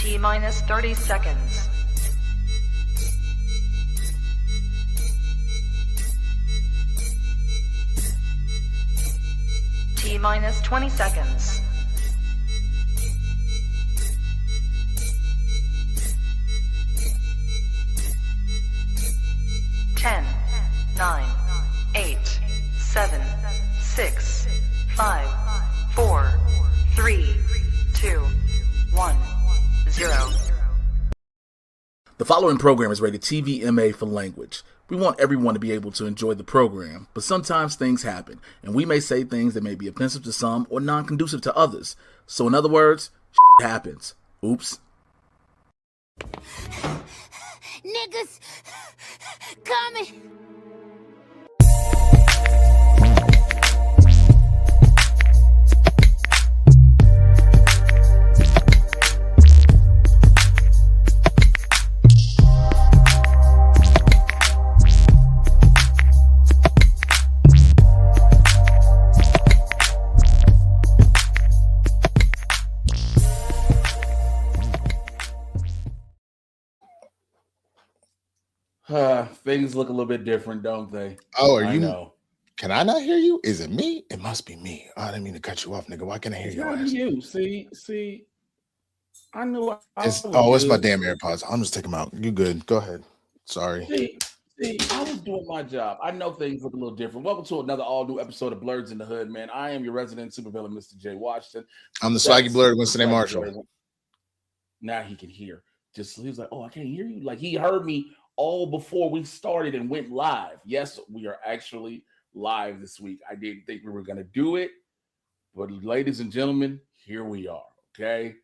T minus 30 seconds. T minus 20 seconds. Ten, 9, 8, 7, 6, 5, 4, 3, 2, 1, 0. The following program is rated TVMA for language. We want everyone to be able to enjoy the program, but sometimes things happen, and we may say things that may be offensive to some or non-conducive to others. So in other words, shit happens. Oops. Niggas coming. Things look a little bit different, don't they? Oh, I know. Can I not hear you? Is it me? It must be me. Oh, I didn't mean to cut you off, nigga. Why can't I hear It's your gotta ass? be you. See. I knew. It's my damn AirPods. I'm just taking them out. You good? Go ahead. Sorry. See, I was doing my job. I know things look a little different. Welcome to another all-new episode of Blerds N The Hood, man. I am your resident supervillain, Mr. Washington. I'm the Swaggy Blerd Winston A Marshall. Now he can hear. He was like, "Oh, I can't hear you." Like he heard me all before we started and went live. Yes, we are actually live this week. I didn't think we were going to do it, but ladies and gentlemen, here we are. Okay.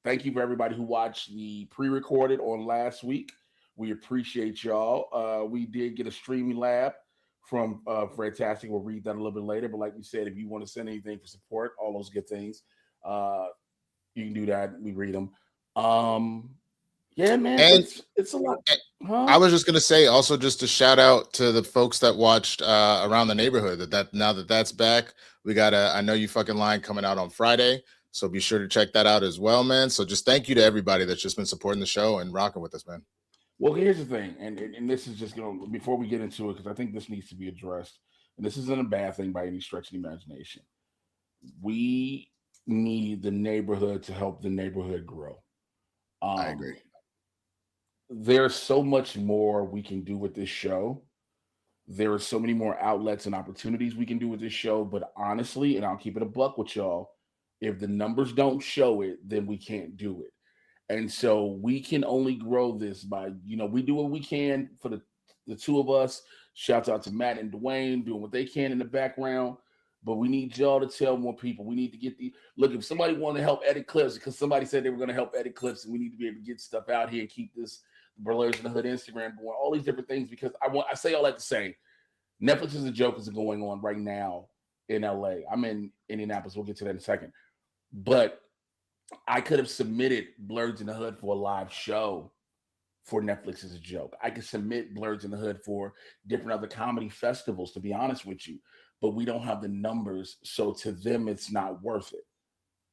Thank you for everybody who watched the pre-recorded on last week. We appreciate y'all. We did get a streaming lab from Fantastic. We'll read that a little bit later. But like we said, if you want to send anything for support, all those good things, you can do that. We read them. Yeah, man, and it's a lot. Huh? I was just gonna say, also, just a shout out to the folks that watched Around the Neighborhood. That now that's back, we got I Know You Fucking Lying coming out on Friday, so be sure to check that out as well, man. So just thank you to everybody that's just been supporting the show and rocking with us, man. Well, here's the thing, and this is just before we get into it, because I think this needs to be addressed, and this isn't a bad thing by any stretch of the imagination. We need the neighborhood to help the neighborhood grow. I agree. There's so much more we can do with this show. There are so many more outlets and opportunities we can do with this show. But honestly, and I'll keep it a buck with y'all, if the numbers don't show it, then we can't do it. And so we can only grow this by, we do what we can for the two of us. Shouts out to Matt and Dwayne doing what they can in the background. But we need y'all to tell more people. We need to get look, if somebody wanted to help edit clips, because somebody said they were going to help edit clips, and we need to be able to get stuff out here and keep this Blerds N The Hood Instagram going, all these different things, because I say all that to say Netflix is a joke is going on right now in LA. I'm in Indianapolis. We'll get to that in a second. But I could have submitted Blerds N The Hood for a live show for Netflix as a joke. I could submit Blerds N The Hood for different other comedy festivals, to be honest with you. But we don't have the numbers. So to them, it's not worth it.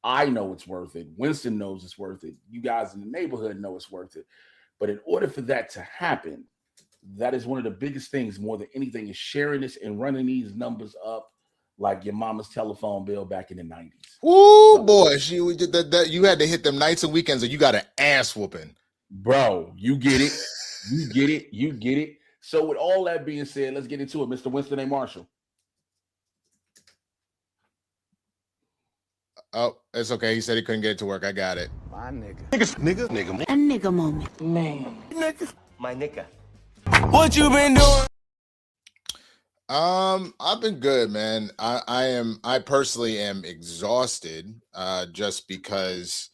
I know it's worth it. Winston knows it's worth it. You guys in the neighborhood know it's worth it. But in order for that to happen, that is one of the biggest things more than anything is sharing this and running these numbers up like your mama's telephone bill back in the 90s. Ooh, boy, you did that. You had to hit them nights and weekends, or you got an ass whooping. Bro, you get it. You get it. So with all that being said, let's get into it. Mr. Winston A. Marshall. Oh, it's okay. He said he couldn't get it to work. I got it. My nigga. A nigga moment. Man. Nigga. My nigga. What you been doing? I've been good, man. I personally am exhausted, just because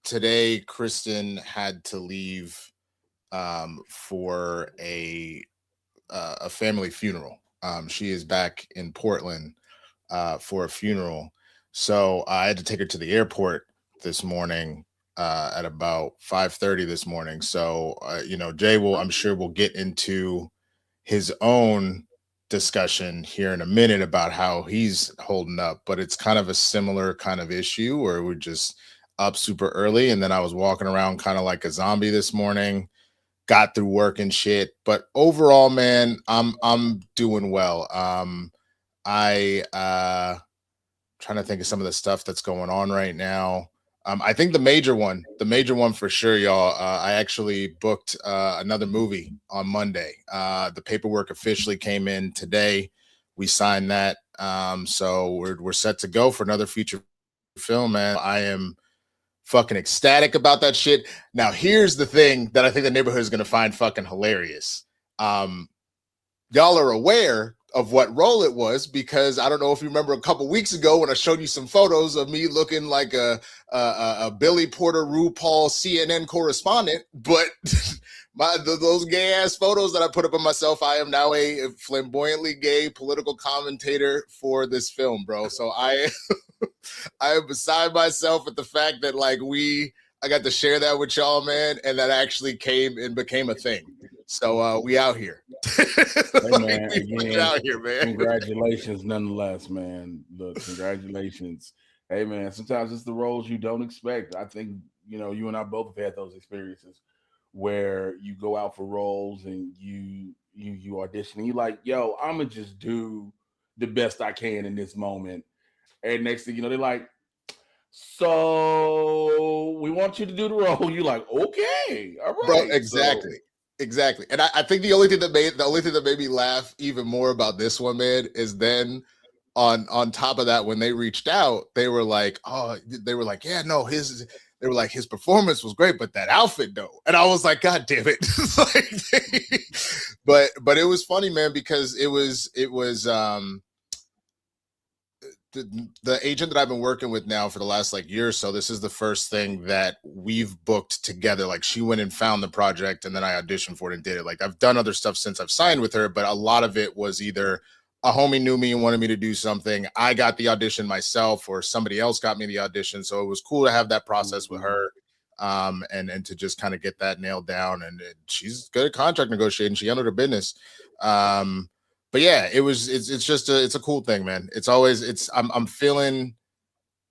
today Kristen had to leave for a family funeral. She is back in Portland for a funeral. So I had to take her to the airport this morning at about 5:30 this morning. So, Jay I'm sure will get into his own discussion here in a minute about how he's holding up, but it's kind of a similar kind of issue where we're just up super early, and then I was walking around kind of like a zombie this morning, got through work and shit. But overall, man, I'm doing well. I trying to think of some of the stuff that's going on right now. I think the major one for sure, y'all. I actually booked another movie on Monday. The paperwork officially came in today. We signed that. So we're set to go for another feature film, man. I am fucking ecstatic about that shit. Now, here's the thing that I think the neighborhood is gonna find fucking hilarious. Y'all are aware of what role it was, because I don't know if you remember a couple weeks ago when I showed you some photos of me looking like a Billy Porter RuPaul CNN correspondent, but those gay ass photos that I put up of myself, I am now a flamboyantly gay political commentator for this film, bro. So I am beside myself at the fact that I got to share that with y'all, man, and that actually came and became a thing. So we out here. Hey, man, we out here, man. Congratulations, nonetheless, man. Look, congratulations. Hey, man, sometimes it's the roles you don't expect. I think, you and I both have had those experiences where you go out for roles and you audition and you're like, yo, I'm going to just do the best I can in this moment. And next thing you know, they're like, so we want you to do the role. You're like, okay, all right. Bro, exactly. Exactly. And I think the only thing that made me laugh even more about this one, man, is then on top of that, when they reached out, they were like, yeah, no, his performance was great, but that outfit though. And I was like, God damn it. But it was funny, man, because it was the agent that I've been working with now for the last year or so, this is the first thing that we've booked together. She went and found the project and then I auditioned for it and did it. I've done other stuff since I've signed with her, but a lot of it was either a homie knew me and wanted me to do something, I got the audition myself, or somebody else got me the audition. So it was cool to have that process with her, and to just kind of get that nailed down. And she's good at contract negotiating. She handled her business. But yeah, it's a cool thing, man. I'm feeling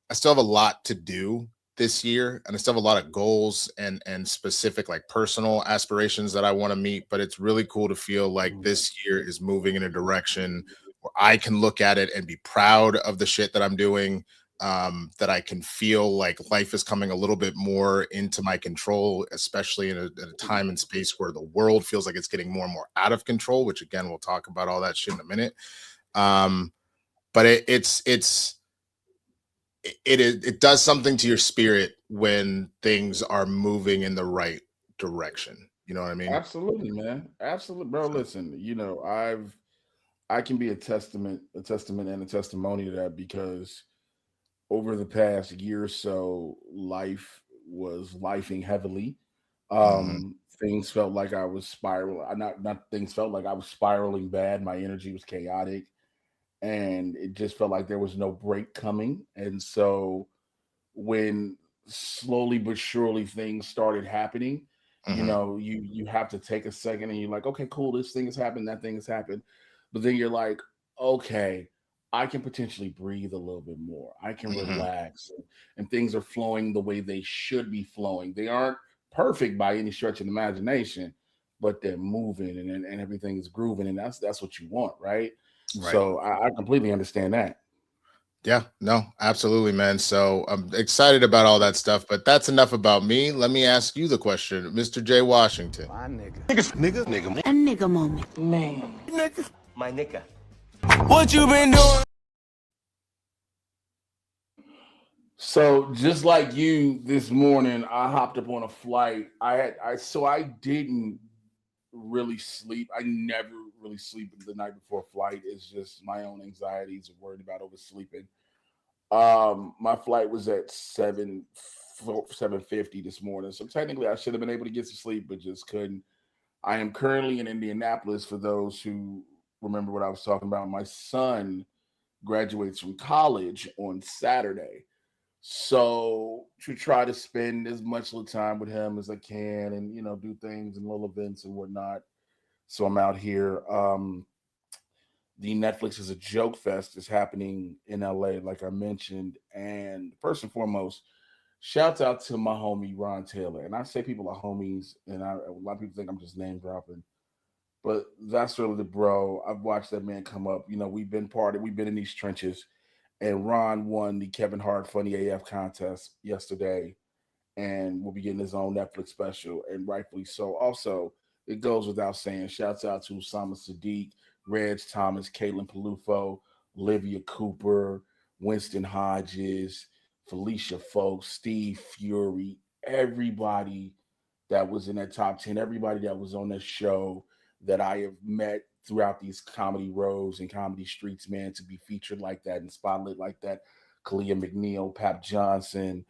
I still have a lot to do this year, and I still have a lot of goals and specific personal aspirations that I want to meet. But it's really cool to feel like this year is moving in a direction where I can look at it and be proud of the shit that I'm doing. That I can feel like life is coming a little bit more into my control, especially in a time and space where the world feels like it's getting more and more out of control, which again, we'll talk about all that shit in a minute. But it does something to your spirit when things are moving in the right direction. You know what I mean? Absolutely, man. Absolutely, bro. Listen, I can be a testament and a testimony to that, because over the past year or so, life was lifing heavily. Things felt like I was spiraling. Not things felt like I was spiraling bad. My energy was chaotic, and it just felt like there was no break coming. And so, when slowly but surely things started happening, you have to take a second and you're like, okay, cool, this thing has happened, that thing has happened, but then you're like, okay, I can potentially breathe a little bit more. I can relax, and things are flowing the way they should be flowing. They aren't perfect by any stretch of the imagination, but they're moving and everything is grooving, and that's what you want, right? So I completely understand that. Yeah, no, absolutely, man. So I'm excited about all that stuff, but that's enough about me. Let me ask you the question, Mr. Jay Washington. My nigga. A nigga moment. Man. Nigga. My nigga. What you been doing? So just like you this morning, I hopped up on a flight. I didn't really sleep. I never really sleep the night before a flight. It's just my own anxieties of worried about oversleeping. My flight was at 7:50 this morning. So technically I should have been able to get some sleep, but just couldn't. I am currently in Indianapolis, for those who remember what I was talking about. My son graduates from college on Saturday. So to try to spend as much of the time with him as I can, and do things and little events and whatnot. So I'm out here. the Netflix is a Joke Fest is happening in LA, like I mentioned. And first and foremost, shouts out to my homie Ron Taylor. And I say people are homies, and a lot of people think I'm just name dropping, but that's really the bro. I've watched that man come up. You know, we've been in these trenches, and Ron won the Kevin Hart Funny AF contest yesterday, and will be getting his own Netflix special, and rightfully so. Also, it goes without saying, shouts out to Osama Sadiq, Reg Thomas, Caitlin Palufo, Olivia Cooper, Winston Hodges, Felicia Folks, Steve Fury, everybody that was in that top 10, everybody that was on that show that I have met throughout these comedy rows and comedy streets, man, to be featured like that and spotlit like that. Kalia McNeil, Pap Johnson,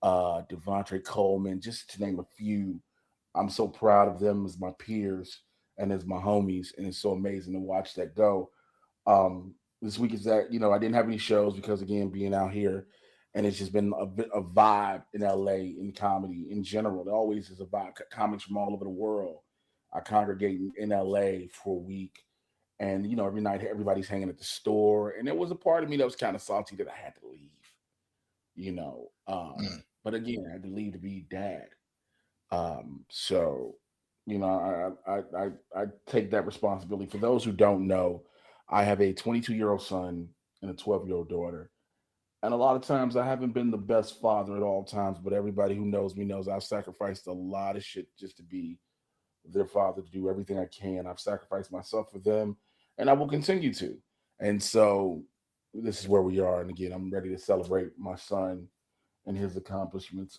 Devontae Coleman, just to name a few. I'm so proud of them as my peers and as my homies, and it's so amazing to watch that go. This week is that, I didn't have any shows because, again, being out here, and it's just been a bit of vibe in LA in comedy in general. There always is a vibe. Comics from all over the world. I congregate in LA for a week, and every night everybody's hanging at the store, and there was a part of me that was kind of salty that I had to leave. But again, I had to leave to be dad. So, I take that responsibility. For those who don't know, I have a 22-year-old son and a 12-year-old daughter. And a lot of times I haven't been the best father at all times, but everybody who knows me knows I've sacrificed a lot of shit just to be their father, to do everything I can. I've sacrificed myself for them, and I will continue to. And so this is where we are. And again, I'm ready to celebrate my son and his accomplishments.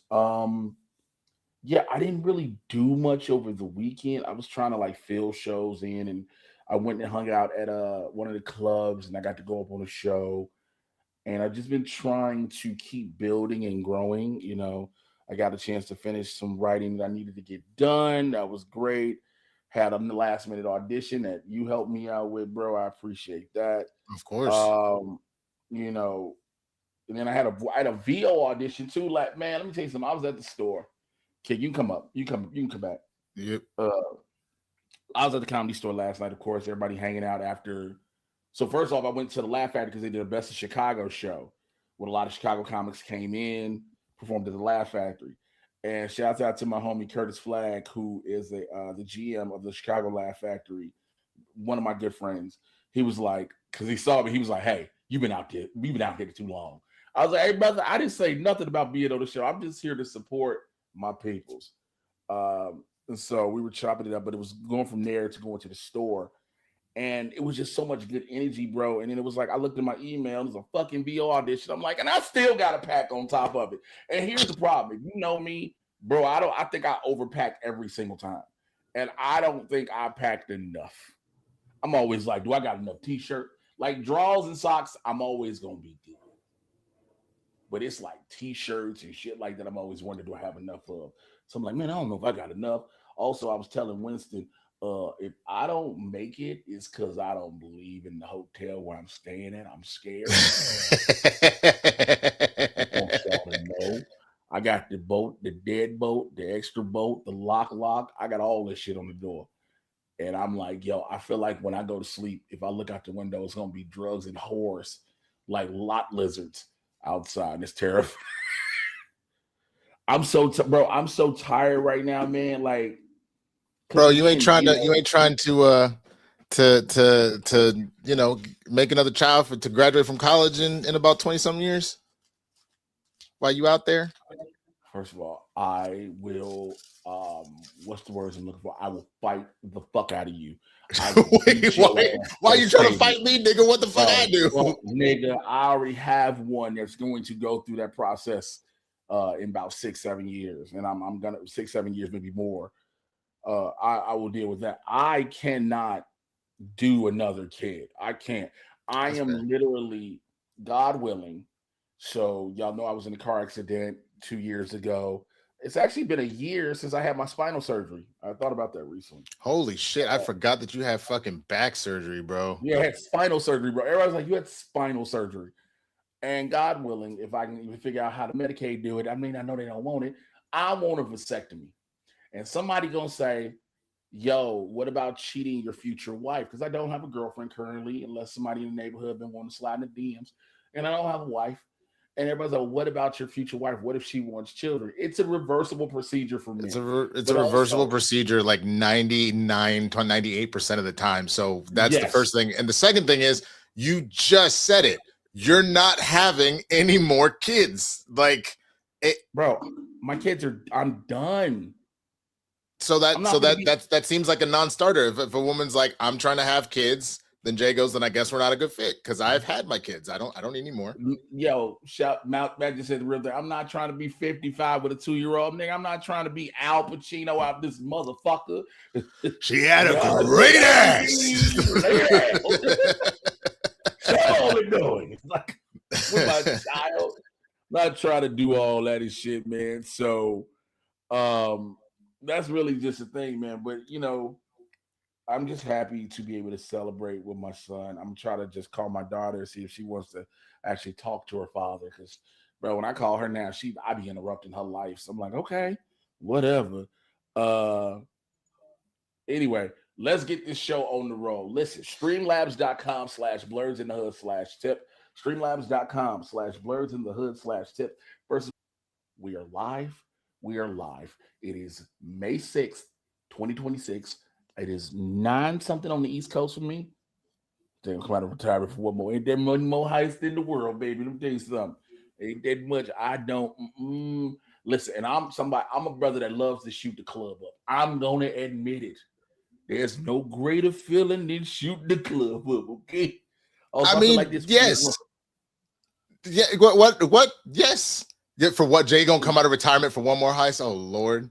Yeah, I didn't really do much over the weekend. I was trying to like fill shows in, and I went and hung out at one of the clubs, and I got to go up on a show. And I've just been trying to keep building and growing. I got a chance to finish some writing that I needed to get done. That was great. Had a last minute audition that you helped me out with, bro. I appreciate that. Of course. And then I had a VO audition too. Like, man, let me tell you something. I was at the store. Kid, you can come up. You can come back. Yep. I was at the Comedy Store last night, of course. Everybody hanging out after. So first off, I went to the Laugh Factory because they did a Best of Chicago show, when a lot of Chicago comics came in, performed at the Laugh Factory. And shouts out to my homie Curtis Flagg, who is the GM of the Chicago Laugh Factory, one of my good friends. He was like, because he saw me, he was like, "Hey, you've been out here too long." I was like, "Hey, brother, I didn't say nothing about being on the show. I'm just here to support my peoples." And so we were chopping it up, but it was going from there to going to the store. And it was just so much good energy, bro. And then it was like, I looked at my email, there's a fucking VO audition. I'm like, and I still got a pack on top of it. And here's the problem. If you know me, bro, I think I overpack every single time. And I don't think I packed enough. I'm always like, do I got enough t-shirt? Like drawers and socks, I'm always going to be good. But it's like t-shirts and shit like that. I'm always wondering, do I have enough of? So I'm like, man, I don't know if I got enough. Also, I was telling Winston, if I don't make it, it's because I don't believe in the hotel where I'm staying at. I'm scared. I want y'all to know. I got the boat, the dead boat, the extra boat, the lock. I got all this shit on the door. And I'm like, yo, I feel like when I go to sleep, if I look out the window, it's going to be drugs and whores, like lot lizards outside. It's terrifying. I'm so tired right now, man. Like, bro, you ain't trying to make another child to graduate from college in about 20 some years while you out there? First of all, I will what's the words I'm looking for? I will fight the fuck out of you. Wait, why are you trying to fight me, nigga? What the fuck I do? Well, nigga, I already have one that's going to go through that process in about 6-7 years. And I'm gonna 6-7 years, maybe more. I will deal with that. I cannot do another kid. I can't. I am literally, God willing. So y'all know I was in a car accident 2 years ago. It's actually been a year since I had my spinal surgery. I thought about that recently. Holy shit. I forgot that you had fucking back surgery, bro. Yeah, I had spinal surgery, bro. Everybody's like, you had spinal surgery. And God willing, if I can even figure out how to Medicaid do it, I mean, I know they don't want it. I want a vasectomy. And somebody gonna say, yo, what about cheating your future wife? Because I don't have a girlfriend currently, unless somebody in the neighborhood been wanting to slide in the DMs, and I don't have a wife. And everybody's like, what about your future wife? What if she wants children? It's a reversible procedure for men. It's a reversible procedure like 99 to 98% of the time. So that's the first thing. And the second thing is, you just said it. You're not having any more kids. Like, bro, my kids are, I'm done. So that seems like a non-starter. If a woman's like, I'm trying to have kids, then Jay goes, then I guess we're not a good fit because I've had my kids. I don't need any more. Yo, Matt just said the real thing. I'm not trying to be 55 with a 2-year-old nigga. I'm not trying to be Al Pacino out this motherfucker. She had a great ass. That's all they're doing. It's like with my child. Not trying to do all that and shit, man. So that's really just a thing, man. But you know, I'm just happy to be able to celebrate with my son. I'm trying to just call my daughter and see if she wants to actually talk to her father. Because, bro, when I call her now, I be interrupting her life. So I'm like, okay, whatever. Anyway, let's get this show on the road. Listen, streamlabs.com/Blerds in the Hood/tip. Streamlabs.com/Blerds in the Hood/tip. First, we are live. We are live. It is May 6th, 2026. It is 9-something on the East Coast for me. Then come out of retirement for one more. Ain't that much more heist in the world, baby. Let me tell you something. Ain't that much. I don't listen. And I'm a brother that loves to shoot the club up. I'm gonna admit it. There's no greater feeling than shooting the club up. Okay. I mean, like this, yes. Yeah. What? Yes. Yeah, for what? Jay gonna come out of retirement for one more heist? Oh Lord.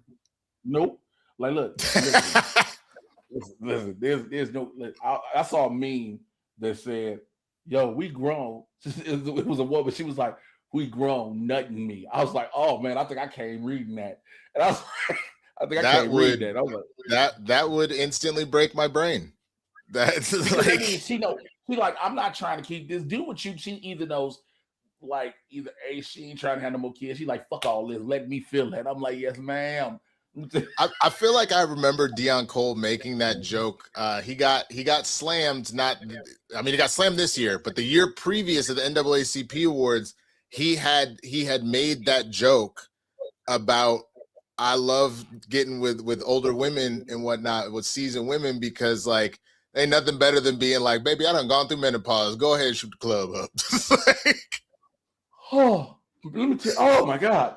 Nope. Like, look. Listen, there's no. I saw a meme that said, "Yo, we grown." It was a woman. She was like, "We grown, nutting me." I was like, "Oh man, I think I came reading that," and I was like, "I think I came reading that." I was like, that would instantly break my brain. That's like, she like, I'm not trying to keep this dude with you. She either knows, like, she ain't trying to have no more kids. She like, fuck all this. Let me feel that. I'm like, yes, ma'am. I feel like I remember Deion Cole making that joke. He got slammed. He got slammed this year, but the year previous at the NAACP Awards, he had made that joke about, I love getting with older women and whatnot, with seasoned women, because like ain't nothing better than being like, baby, I done gone through menopause. Go ahead and shoot the club up. Oh, let me tell you, oh my God.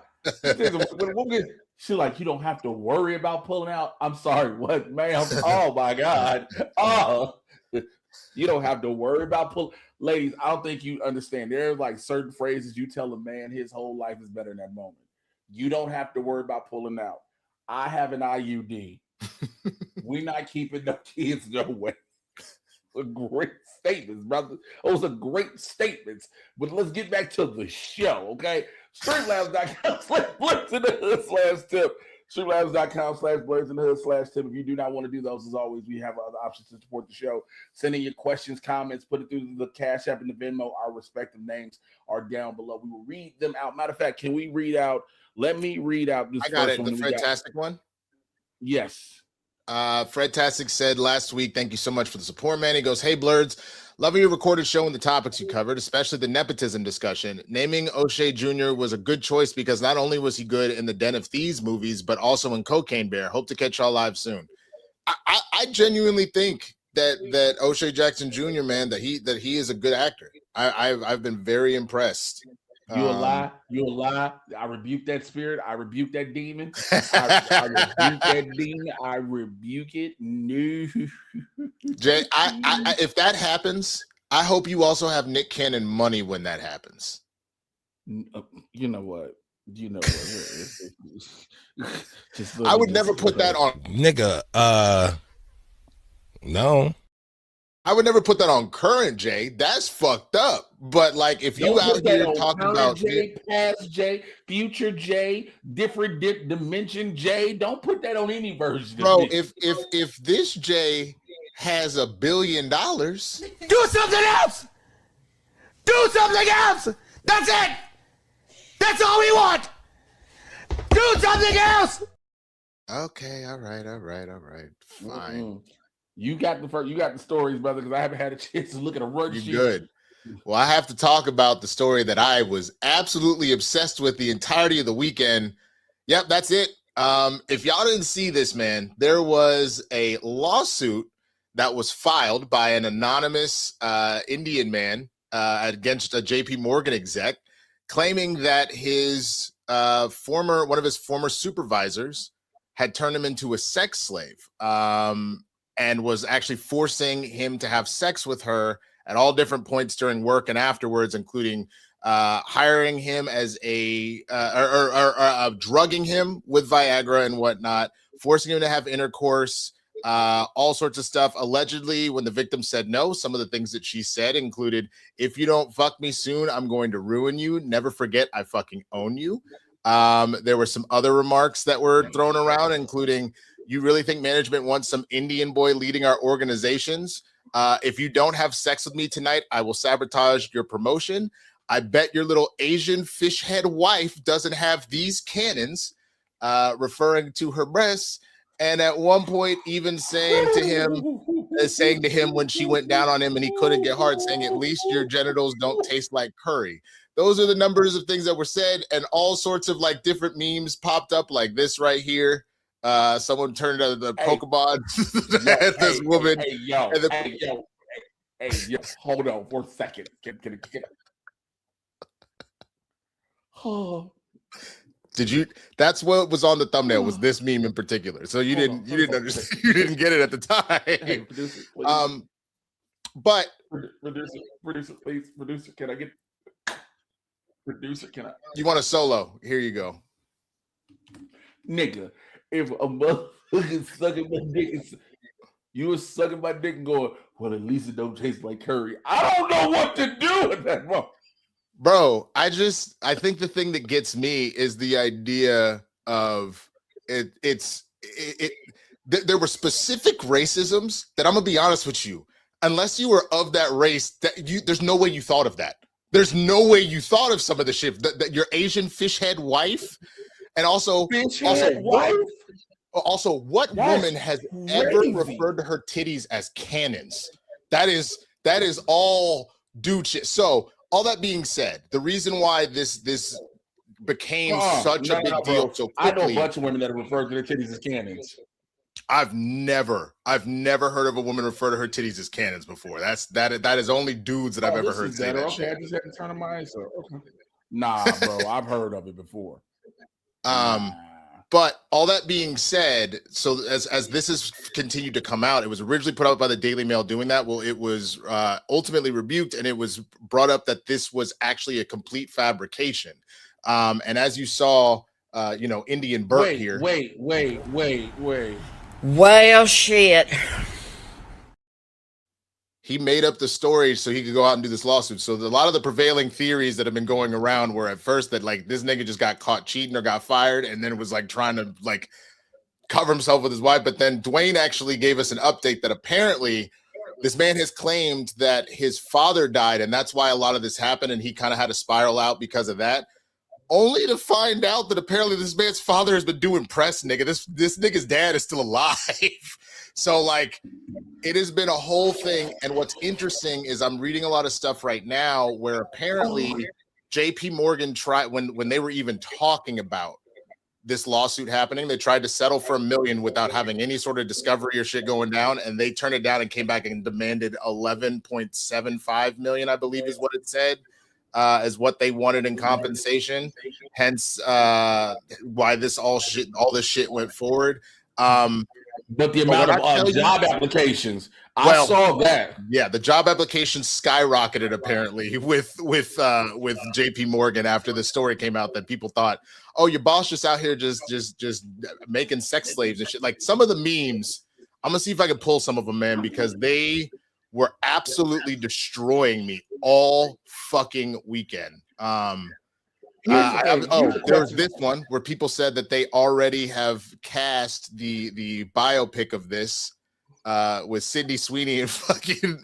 She's like, you don't have to worry about pulling out. I'm sorry, what, ma'am? Oh my God. Oh, you don't have to worry about pulling. Ladies, I don't think you understand. There's like certain phrases you tell a man his whole life is better in that moment. You don't have to worry about pulling out. I have an IUD. We're not keeping no kids no way. A great statements, brother. Those are great statements. But let's get back to the show, okay? Streamlabs.com/Blerds in the Hood/tip. Streamlabs.com/Blerds in the Hood/tip. If you do not want to do those, as always, we have other options to support the show. Send in your questions, comments, put it through the CashApp and the Venmo. Our respective names are down below. We will read them out. Matter of fact, can we read out? Let me read out this. I got it. The fantastic one. Yes. Fred Tastic said last week, thank you so much for the support, man. He goes, hey, Blerds, loving your recorded show and the topics you covered, especially the nepotism discussion. Naming O'Shea Jr. was a good choice because not only was he good in the Den of Thieves movies, but also in Cocaine Bear. Hope to catch y'all live soon. I genuinely think that O'Shea Jackson Jr., man, that he is a good actor. I've been very impressed. You a lie. You a lie. I rebuke that spirit. I rebuke that demon. I rebuke that demon. I rebuke it. No. Jay, I if that happens, I hope you also have Nick Cannon money when that happens. You know what? You know what? I would never put that on. Nigga, no. I would never put that on current Jay. That's fucked up. But like, if you out here talking about Jay, past Jay, future Jay, different dimension Jay, don't put that on any version. Bro, if this Jay has $1 billion, do something else. Do something else. That's it. That's all we want. Do something else. Okay, all right. Fine. You got the stories, brother, because I haven't had a chance to look at a run sheet. You good. Well, I have to talk about the story that I was absolutely obsessed with the entirety of the weekend. Yep, that's it. If y'all didn't see this, man, there was a lawsuit that was filed by an anonymous Indian man against a JP Morgan exec, claiming that his one of his former supervisors had turned him into a sex slave, and was actually forcing him to have sex with her at all different points during work and afterwards, including hiring him as drugging him with Viagra and whatnot, forcing him to have intercourse, all sorts of stuff. Allegedly, when the victim said no, some of the things that she said included, "If you don't fuck me soon, I'm going to ruin you. Never forget, I fucking own you." There were some other remarks that were thrown around, including, "You really think management wants some Indian boy leading our organizations? If you don't have sex with me tonight, I will sabotage your promotion. I bet your little Asian fish head wife doesn't have these cannons," referring to her breasts. And at one point, even saying to him when she went down on him and he couldn't get hard, saying, "At least your genitals don't taste like curry." Those are the numbers of things that were said, and all sorts of like different memes popped up, like this right here. Someone turned the Pokemon at this woman. Hey, yo, hold on for a second. Can Oh. Did you? That's what was on the thumbnail, was this meme in particular. So you didn't understand. You didn't get it at the time. Hey, producer, but producer, please, producer, can I get? Producer, can I? You want a solo? Here you go. Nigga, if a motherfucker sucking my dick, you were sucking my dick and going, "Well, at least it don't taste like curry." I don't know what to do with that, bro. I think the thing that gets me is the idea of it. There were specific racisms that, I'm gonna be honest with you, unless you were of that race, there's no way you thought of that. There's no way you thought of some of the shit that your Asian fish head wife, and also what woman has ever referred to her titties as cannons? That is all dude shit. So all that being said, the reason why this became such a big deal so quickly, I know a bunch of women that have referred to their titties as cannons. I've never heard of a woman refer to her titties as cannons before. That is only dudes that I've ever heard say that shit. I just had to turn my eyes up. Okay. Nah, bro, I've heard of it before. But all that being said, so as this has continued to come out, it was originally put out by the Daily Mail doing that. Well, it was ultimately rebuked, and it was brought up that this was actually a complete fabrication. And as you saw, Indian Bert here. Wait. Well, shit. He made up the story so he could go out and do this lawsuit. So a lot of the prevailing theories that have been going around were at first that like this nigga just got caught cheating or got fired, and then it was like trying to like cover himself with his wife. But then Dwayne actually gave us an update that apparently this man has claimed that his father died, and that's why a lot of this happened, and he kind of had to spiral out because of that. Only to find out that apparently this man's father has been doing press, nigga. This nigga's dad is still alive. So like it has been a whole thing. And what's interesting is I'm reading a lot of stuff right now where apparently JP Morgan tried, when they were even talking about this lawsuit happening, they tried to settle for $1 million without having any sort of discovery or shit going down, and they turned it down and came back and demanded 11.75 million, I believe is what it said. Is what they wanted in compensation. Hence, why all this shit went forward. But the amount of job applications, I saw that. Yeah, the job applications skyrocketed apparently with JP Morgan after the story came out that people thought, oh, your boss just out here just making sex slaves and shit. Like some of the memes, I'm gonna see if I can pull some of them, man, because they were absolutely destroying me all fucking weekend. There's this one where people said that they already have cast the biopic of this with Sydney Sweeney and fucking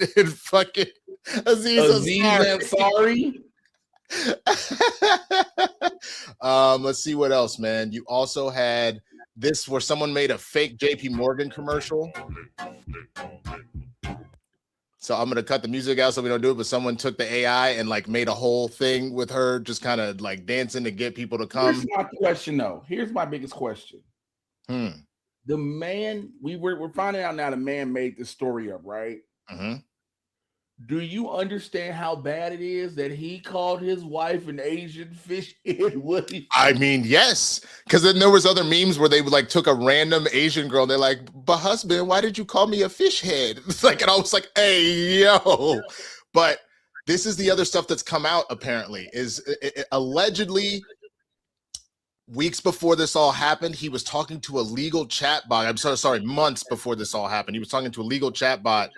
Aziz Ansari. Let's see what else, man. You also had this where someone made a fake JP Morgan commercial. So I'm gonna cut the music out so we don't do it, but someone took the AI and like made a whole thing with her just kind of like dancing to get people to come. Here's my question though. Here's my biggest question. The man, we're finding out now the man made this story up, right? Do you understand how bad it is that he called his wife an Asian fish head? I mean, yes, because then there was other memes where they like took a random Asian girl. And they're like, "But husband, why did you call me a fish head?" It's like, and I was like, "Hey, yo!" But this is the other stuff that's come out. Apparently, is allegedly weeks before this all happened, he was talking to a legal chat bot. I'm sorry, months before this all happened, he was talking to a legal chat bot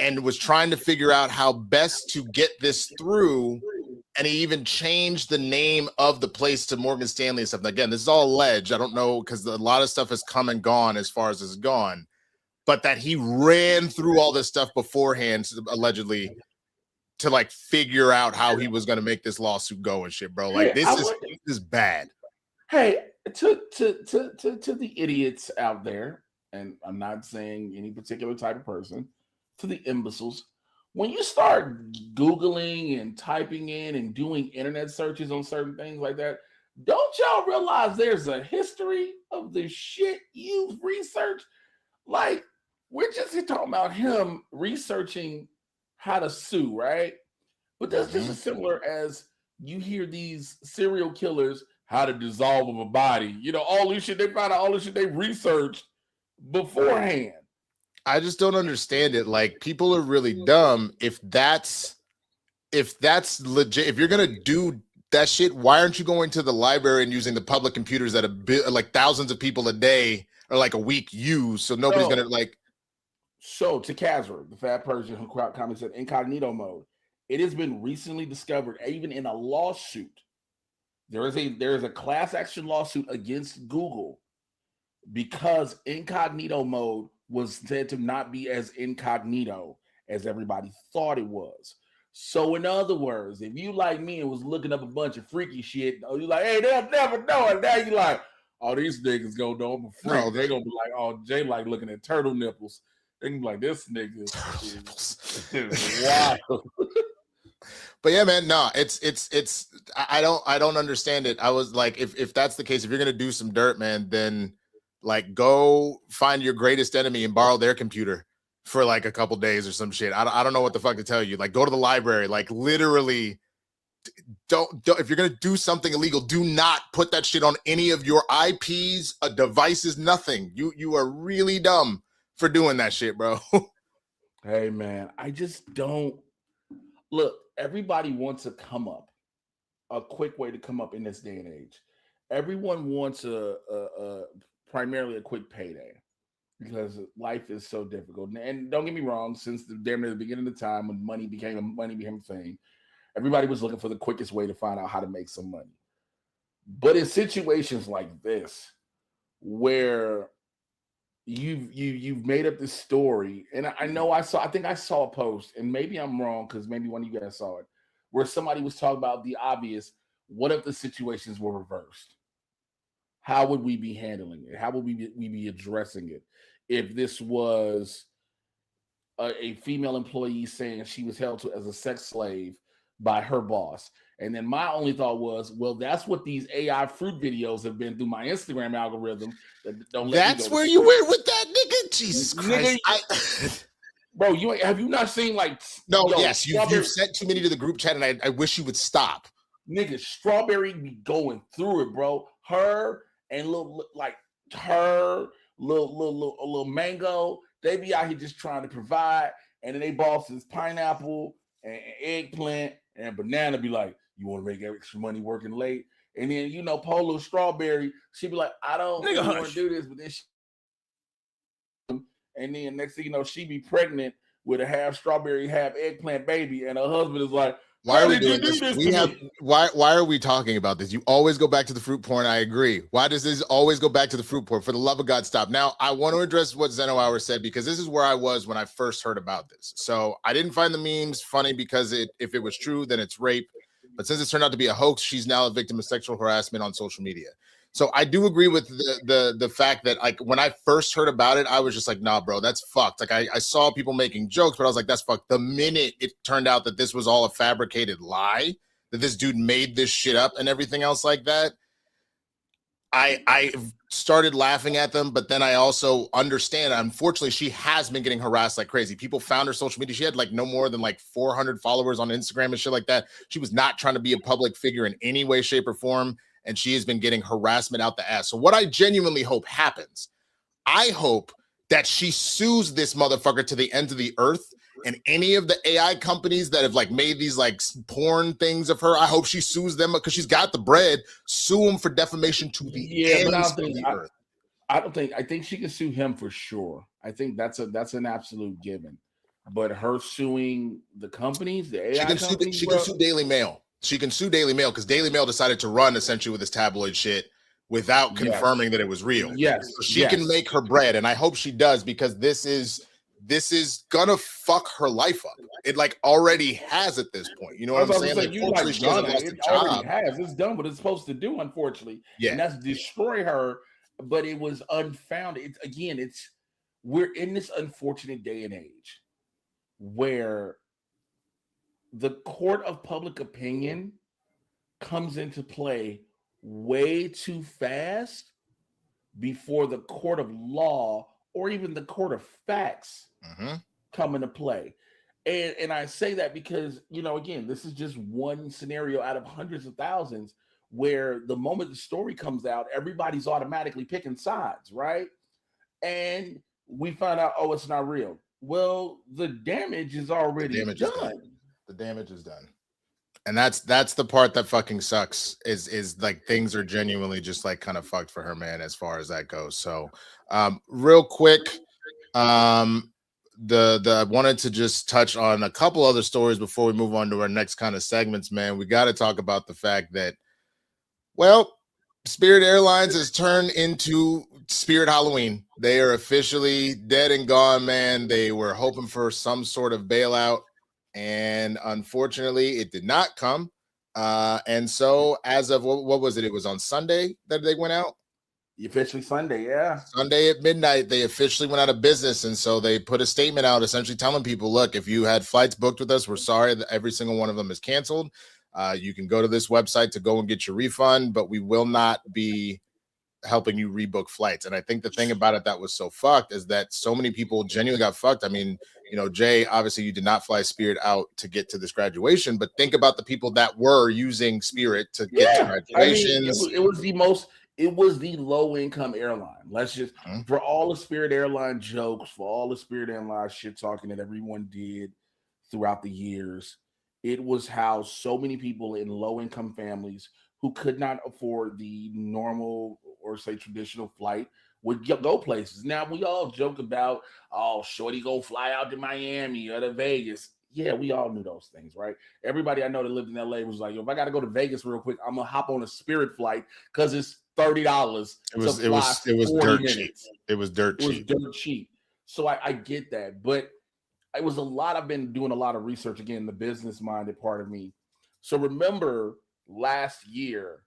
and was trying to figure out how best to get this through. And he even changed the name of the place to Morgan Stanley and stuff. And again, this is all alleged. I don't know, because a lot of stuff has come and gone as far as it's gone. But that he ran through all this stuff beforehand, allegedly, to like figure out how he was going to make this lawsuit go and shit, bro. Like this is bad. Hey, to the idiots out there, and I'm not saying any particular type of person, to the imbeciles, when you start Googling and typing in and doing internet searches on certain things like that, don't y'all realize there's a history of the shit you've researched? Like, we're just talking about him researching how to sue, right? But that's just as similar as you hear these serial killers, how to dissolve of a body. You know, all this shit, they found out all this shit they researched beforehand. I just don't understand it. Like, people are really dumb. If that's legit, if you're gonna do that shit, why aren't you going to the library and using the public computers that like thousands of people a day or like a week use? So nobody's gonna like. So to Kazra, the fat Persian who commented said incognito mode. It has been recently discovered, even in a lawsuit. There is a class action lawsuit against Google because incognito mode was said to not be as incognito as everybody thought it was. So in other words, if you like me and was looking up a bunch of freaky shit, you like, hey, they'll never know it. Now you like, oh, these niggas gonna know I'm a freak. No, they're gonna be like, oh, Jay like looking at turtle nipples. They can be like, this nigga is wild. But yeah, man, no, it's I don't understand it. I was like, if that's the case, if you're gonna do some dirt, man, then like go find your greatest enemy and borrow their computer for like a couple days or some shit. I don't know what the fuck to tell you. Like, go to the library. Like, literally, don't if you're gonna do something illegal, do not put that shit on any of your IPs, devices, nothing. You are really dumb for doing that shit, bro. Hey, man, I just don't look. Everybody wants a come up, a quick way to come up in this day and age. Everyone wants primarily a quick payday because life is so difficult. And don't get me wrong, since the damn near the beginning of the time when money became a thing, everybody was looking for the quickest way to find out how to make some money. But in situations like this, where you've made up this story, and I think I saw a post, and maybe I'm wrong because maybe one of you guys saw it, where somebody was talking about the obvious. What if the situations were reversed? How would we be handling it? How would we be addressing it if this was a female employee saying she was held to as a sex slave by her boss? And then my only thought was, well, that's what these AI fruit videos have been through my Instagram algorithm. That's where you went with that, nigga. Jesus Christ, bro, have you not seen like? No, yes, you've sent too many to the group chat, and I wish you would stop. Nigga, Strawberry be going through it, bro. Her and little Mango, they be out here just trying to provide, and then they bosses Pineapple and Eggplant and Banana be like, you want to make extra money working late? And then, Polo Strawberry, she be like, I don't want to do this, but then and then next thing you know, she be pregnant with a half strawberry, half eggplant baby, and her husband is like, why are we doing this? Why are we talking about this? You always go back to the fruit porn. I agree. Why does this always go back to the fruit porn? For the love of God, stop. Now, I want to address what Zeno Hour said, because this is where I was when I first heard about this. So I didn't find the memes funny because if it was true, then it's rape. But since it turned out to be a hoax, she's now a victim of sexual harassment on social media. So I do agree with the fact that like when I first heard about it, I was just like, nah, bro, that's fucked. Like I saw people making jokes, but I was like, that's fucked. The minute it turned out that this was all a fabricated lie, that this dude made this shit up and everything else like that, I started laughing at them, but then I also understand, unfortunately, she has been getting harassed like crazy. People found her social media. She had like no more than like 400 followers on Instagram and shit like that. She was not trying to be a public figure in any way, shape, or form. And she has been getting harassment out the ass. So what I genuinely hope happens, I hope that she sues this motherfucker to the ends of the earth. And any of the AI companies that have like made these like porn things of her, I hope she sues them because she's got the bread. Sue them for defamation to the ends of the earth. I think she can sue him for sure. I think that's an absolute given. But her suing the companies, the AI companies, she can sue Daily Mail. She can sue Daily Mail because Daily Mail decided to run essentially with this tabloid shit without confirming that it was real. Yes, so she can make her bread, and I hope she does because this is gonna fuck her life up. It like already has at this point. You know what I'm saying? Like, unfortunately, she hasn't lost a job. Already has. It's done what it's supposed to do. Unfortunately, and that's destroy her. But it was unfounded. We're in this unfortunate day and age where the court of public opinion comes into play way too fast before the court of law or even the court of facts come into play. And I say that because, again, this is just one scenario out of hundreds of thousands where the moment the story comes out, everybody's automatically picking sides, right? And we find out, oh, it's not real. Well, the damage is already done. The damage is done. And that's the part that fucking sucks is like things are genuinely just like kind of fucked for her, man, as far as that goes. So real quick, I wanted to just touch on a couple other stories before we move on to our next kind of segments, man. We got to talk about the fact that, well, Spirit Airlines has turned into Spirit Halloween. They are officially dead and gone, man. They were hoping for some sort of bailout, and unfortunately, it did not come. And so, as of what was it? It was on Sunday that they went out. Officially Sunday, yeah. Sunday at midnight, they officially went out of business, and so they put a statement out, essentially telling people, "Look, if you had flights booked with us, we're sorry that every single one of them is canceled. You can go to this website to go and get your refund, but we will not be helping you rebook flights." And I think the thing about it that was so fucked is that so many people genuinely got fucked. I mean, Jay, obviously you did not fly Spirit out to get to this graduation, but think about the people that were using Spirit to get to graduations. I mean, it was the low income airline. Let's just for all the Spirit Airline jokes, for all the Spirit Airline shit talking that everyone did throughout the years, it was how so many people in low income families who could not afford the normal or say traditional flight would go places. Now we all joke about, oh, shorty go fly out to Miami or to Vegas. Yeah, we all knew those things, right? Everybody I know that lived in LA was like, if I got to go to Vegas real quick, I'm gonna hop on a Spirit flight because it's $30. It was dirt cheap. It was dirt cheap. So I get that, but it was a lot. I've been doing a lot of research, again, the business minded part of me. So remember last year,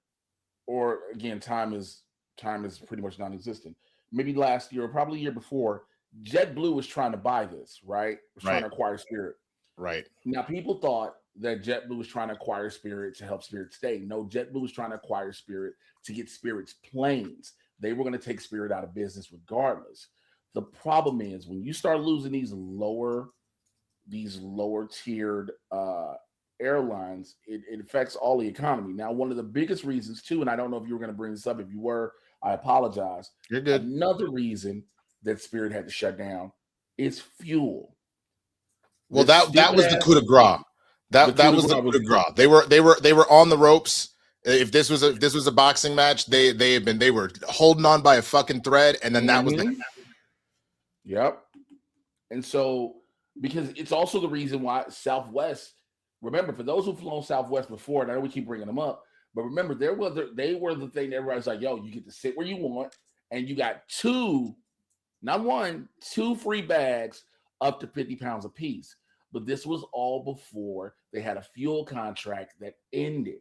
or again, time is pretty much non-existent. Maybe last year or probably year before, JetBlue was trying to buy this, right? Trying to acquire Spirit. Right. Now, people thought that JetBlue was trying to acquire Spirit to help Spirit stay. No, JetBlue was trying to acquire Spirit to get Spirit's planes. They were going to take Spirit out of business regardless. The problem is when you start losing these lower tiered airlines, it affects all the economy. Now, one of the biggest reasons too, and I don't know if you were going to bring this up. If you were, I apologize. You're good. Another reason that Spirit had to shut down is fuel. Well, that was the coup de grace. That was the coup de grace. They were on the ropes. If this was a boxing match, they were holding on by a fucking thread, and then that was the. Yep. And so, because it's also the reason why Southwest. Remember, for those who've flown Southwest before, and I know we keep bringing them up, but remember, they were the thing that everybody's like, yo, you get to sit where you want, and you got two free bags up to 50 pounds a piece. But this was all before they had a fuel contract that ended.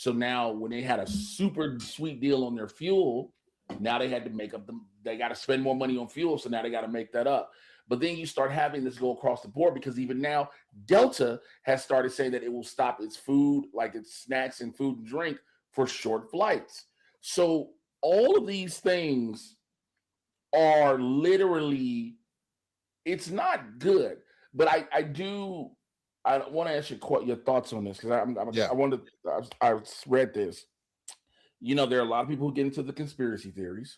So now when they had a super sweet deal on their fuel, now they had to make up they got to spend more money on fuel. So now they got to make that up. But then you start having this go across the board because even now Delta has started saying that it will stop its food, like its snacks and food and drink for short flights. So all of these things are literally, it's not good. But I want to ask you your thoughts on this because I read this. You know, there are a lot of people who get into the conspiracy theories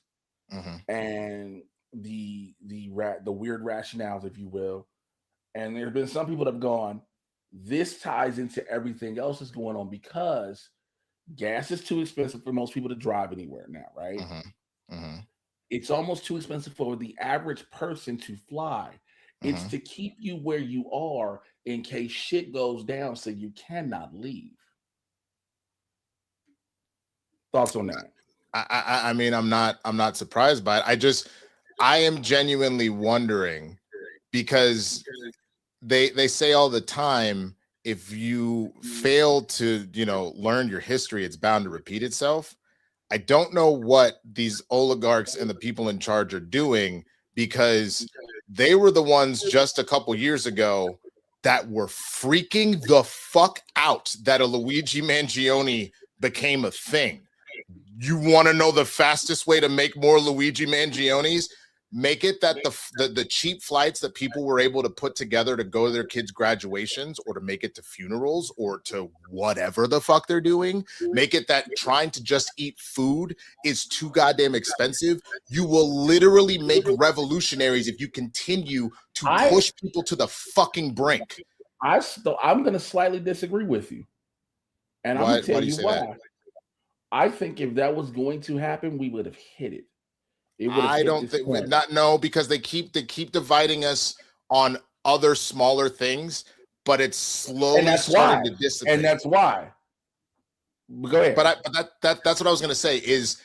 and the weird rationales, if you will. And there's been some people that have gone, this ties into everything else that's going on because gas is too expensive for most people to drive anywhere now, right? It's almost too expensive for the average person to fly. It's to keep you where you are in case shit goes down so you cannot leave. Thoughts on that? I mean, I'm not surprised by it. I am genuinely wondering because they say all the time, if you fail to, learn your history, it's bound to repeat itself. I don't know what these oligarchs and the people in charge are doing because they were the ones just a couple years ago that were freaking the fuck out that a Luigi Mangione became a thing. You want to know the fastest way to make more Luigi Mangiones? Make it that the cheap flights that people were able to put together to go to their kids' graduations or to make it to funerals or to whatever the fuck they're doing, make it that trying to just eat food is too goddamn expensive. You will literally make revolutionaries if you continue to push people to the fucking brink. I'm going to slightly disagree with you. And I'm going to tell you why. That? I think if that was going to happen, we would have hit it. I don't think because they keep dividing us on other smaller things, but it's slowly starting to dissipate. And that's why. Go ahead. But that's what I was going to say is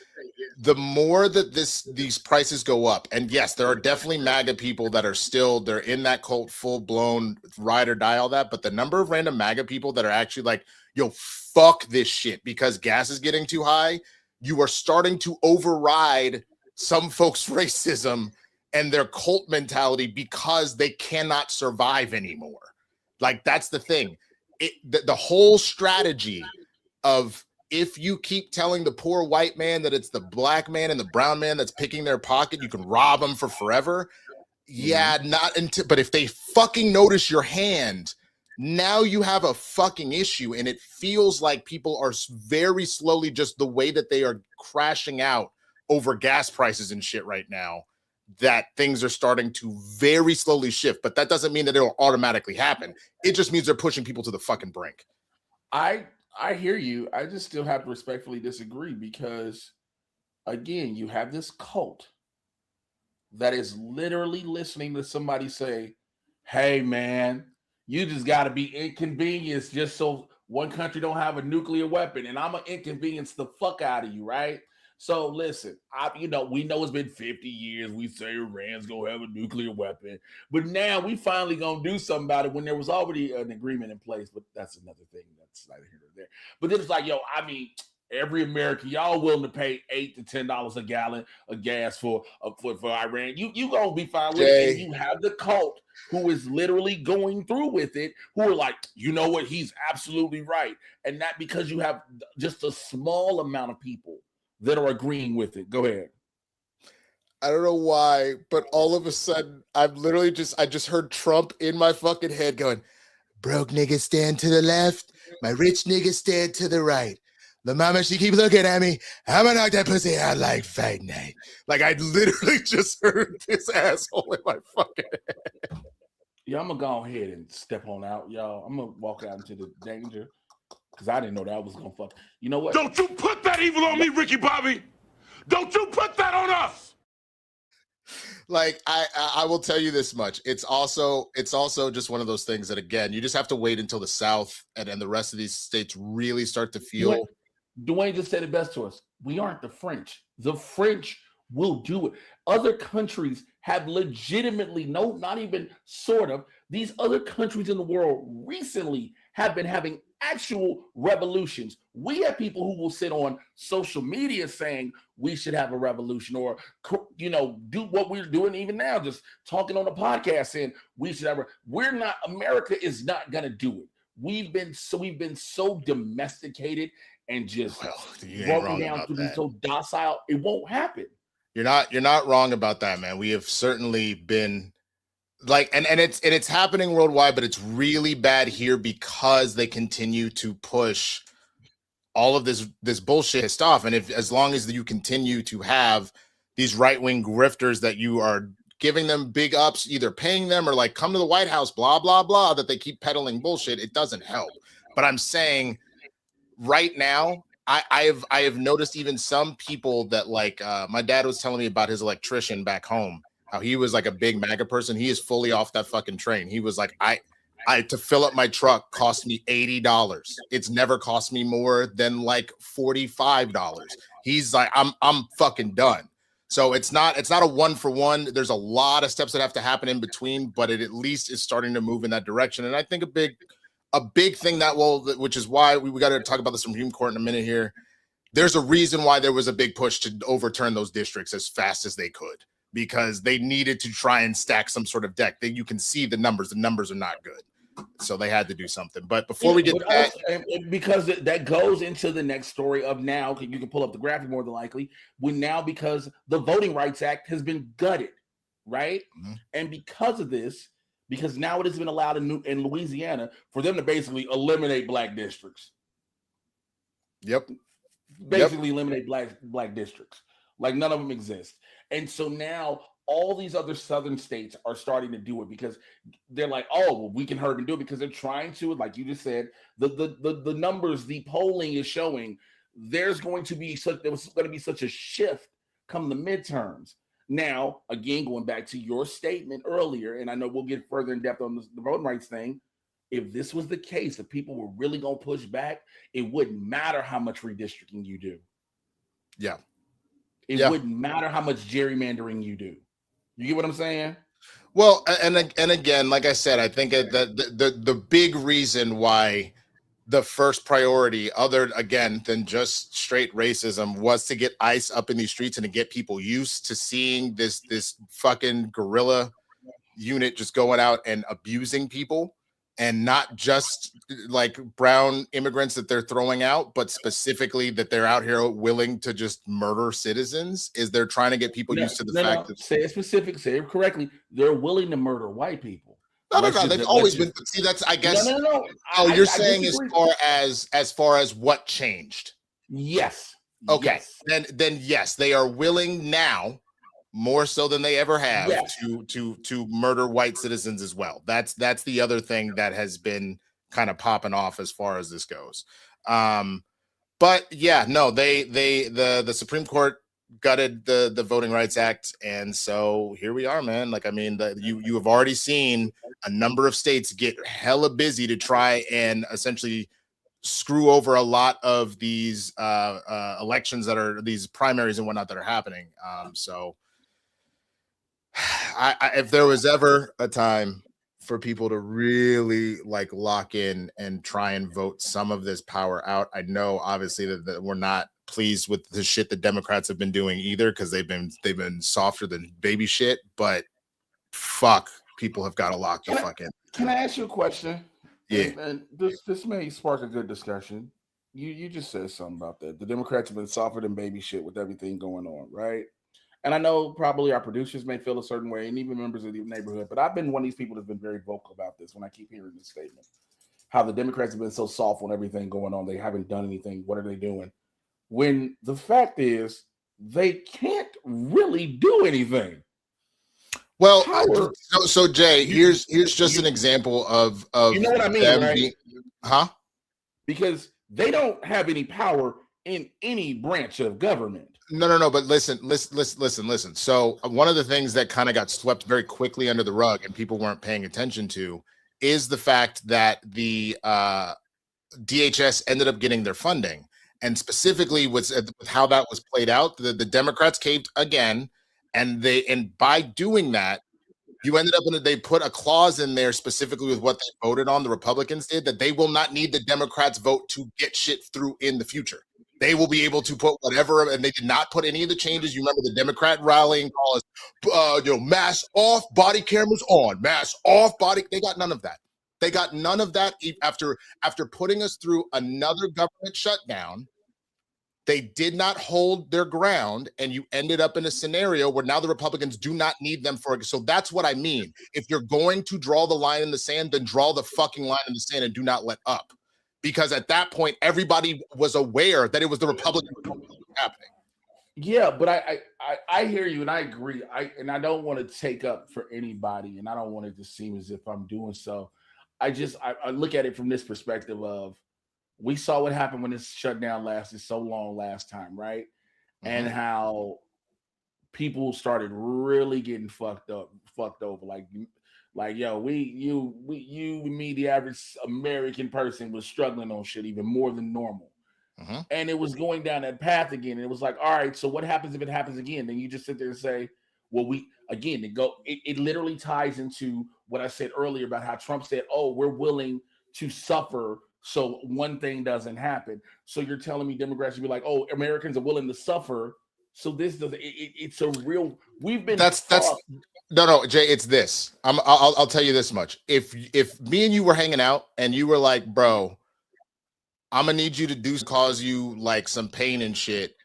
the more that these prices go up, and yes, there are definitely MAGA people that are they're in that cult, full blown ride or die, all that. But the number of random MAGA people that are actually like, yo, fuck this shit because gas is getting too high. You are starting to override some folks' racism and their cult mentality because they cannot survive anymore. Like, that's the thing. The whole strategy of if you keep telling the poor white man that it's the black man and the brown man that's picking their pocket, you can rob them for forever. Yeah, not until, but if they fucking notice your hand, now you have a fucking issue. And it feels like people are very slowly, just the way that they are crashing out over gas prices and shit right now, that things are starting to very slowly shift. But that doesn't mean that it'll automatically happen. It just means they're pushing people to the fucking brink. I hear you. I just still have to respectfully disagree because, again, you have this cult that is literally listening to somebody say, hey, man, you just got to be inconvenienced just so one country don't have a nuclear weapon, and I'm going to inconvenience the fuck out of you, right? So listen, we know it's been 50 years. We say Iran's gonna have a nuclear weapon, but now we finally gonna do something about it when there was already an agreement in place. But that's another thing. That's neither here nor there. But then it's like, every American, y'all willing to pay $8 to $10 a gallon of gas for Iran. You gonna be fine with it. And you have the cult who is literally going through with it, who are like, you know what, he's absolutely right. And not because you have just a small amount of people that are agreeing with it. Go ahead. I don't know why, but all of a sudden, I just heard Trump in my fucking head going, broke niggas stand to the left, my rich niggas stand to the right. The mama, she keep looking at me. I'm gonna knock that pussy out like fight night. Like, I literally just heard this asshole in my fucking head. Yeah, I'm gonna go ahead and step on out, y'all. I'm gonna walk out into the danger. Because I didn't know that was going to fuck. You know what? Don't you put that evil on me, Ricky Bobby. Don't you put that on us. Like, I will tell you this much. It's also just one of those things that, again, you just have to wait until the South and the rest of these states really start to feel. Dwayne just said it best to us. We aren't the French. The French will do it. Other countries have legitimately, no, not even sort of, these other countries in the world recently have been having actual revolutions. We have people who will sit on social media saying we should have a revolution, or, you know, do what we're doing even now, just talking on the podcast saying we should have. We're not. America is not going to do it. We've been so domesticated and just broken down to be so docile. It won't happen. You're not wrong about that, man. We have certainly been like, and it's happening worldwide, but it's really bad here because they continue to push all of this bullshit stuff. And as long as you continue to have these right-wing grifters that you are giving them big ups, either paying them or like come to the White House, blah, blah, blah, that they keep peddling bullshit, it doesn't help. But I'm saying right now, I have noticed even some people that like my dad was telling me about his electrician back home, how he was like a big MAGA person. He is fully off that fucking train. He was like, I to fill up my truck cost me $80. It's never cost me more than like $45. He's like, I'm fucking done. So it's not a one for one. There's a lot of steps that have to happen in between, but it at least is starting to move in that direction. And I think a big thing that which is why we got to talk about the Supreme Court in a minute here. There's a reason why there was a big push to overturn those districts as fast as they could, because they needed to try and stack some sort of deck. That you can see the numbers are not good. So they had to do something. But before we get to that, because that goes into the next story of now, you can pull up the graphic more than likely, because the Voting Rights Act has been gutted, right? Mm-hmm. And because of this, because now it has been allowed in Louisiana for them to basically eliminate black districts. Yep. Basically eliminate black districts. Like none of them exist. And so now all these other southern states are starting to do it because they're like, oh, well, we can hurry and do it, because they're trying to, like you just said, the numbers, the polling is showing there's going to be such a shift come the midterms. Now, again, going back to your statement earlier, and I know we'll get further in depth on the voting rights thing. If this was the case, if people were really going to push back, it wouldn't matter how much redistricting you do. Yeah. It wouldn't matter how much gerrymandering you do. You get what I'm saying? Well, and again, like I said, I think that the big reason why the first priority, other again than just straight racism, was to get ICE up in these streets and to get people used to seeing this fucking guerrilla unit just going out and abusing people, and not just like brown immigrants that they're throwing out, but specifically that they're out here willing to just murder citizens. Is they're trying to get people used to the fact that say it correctly. They're willing to murder white people. No. They've always been. See, that's I guess. No. Oh, you're saying as far as what changed? Yes. Okay. Yes. Then yes, they are willing now, more so than they ever have, to murder white citizens as well. That's the other thing that has been kind of popping off as far as this goes. But yeah, no, the Supreme Court gutted the Voting Rights Act, and so here we are, man. Like, I mean, you have already seen a number of states get hella busy to try and essentially screw over a lot of these elections that are these primaries and whatnot that are happening. So if there was ever a time for people to really like lock in and try and vote some of this power out, I know obviously that we're not pleased with the shit that Democrats have been doing either, because they've been softer than baby shit, but fuck, people have got to lock the fuck in. Can I ask you a question? Yeah. And this may spark a good discussion. You just said something about that. The Democrats have been softer than baby shit with everything going on, right? And I know probably our producers may feel a certain way, and even members of the neighborhood, but I've been one of these people that's been very vocal about this when I keep hearing this statement. How the Democrats have been so soft on everything going on. They haven't done anything. What are they doing? When the fact is, they can't really do anything. Well, so Jay, here's just an example of you know what I mean, right? Huh? Because they don't have any power in any branch of government. No. But listen. So one of the things that kind of got swept very quickly under the rug and people weren't paying attention to is the fact that the DHS ended up getting their funding. And specifically with how that was played out, the Democrats caved again, and by doing that, you ended up they put a clause in there specifically with what they voted on, the Republicans did, that they will not need the Democrats' vote to get shit through in the future. They will be able to put whatever, and they did not put any of the changes. You remember the Democrat rallying call is, mask off, body cameras on, mask off, body. They got none of that. They got none of that after putting us through another government shutdown. They did not hold their ground, and you ended up in a scenario where now the Republicans do not need them for it. So that's what I mean. If you're going to draw the line in the sand, then draw the fucking line in the sand and do not let up. Because at that point, everybody was aware that it was the Republican happening. Yeah, but I hear you and I agree. I don't want to take up for anybody, and I don't want it to seem as if I'm doing so. I look at it from this perspective of, we saw what happened when this shutdown lasted so long last time, right? Mm-hmm. And how people started really getting fucked over. Like, yo, me, the average American person was struggling on shit even more than normal. Mm-hmm. And it was going down that path again. And it was like, all right, so what happens if it happens again? Then you just sit there and say, well, it literally ties into what I said earlier about how Trump said, oh, we're willing to suffer so one thing doesn't happen. So you're telling me Democrats should be like, oh, Americans are willing to suffer, so this doesn't. It's a real. We've been. That's no, Jay. It's this. I'll tell you this much. If me and you were hanging out and you were like, bro, I'm gonna need you to cause you like some pain and shit,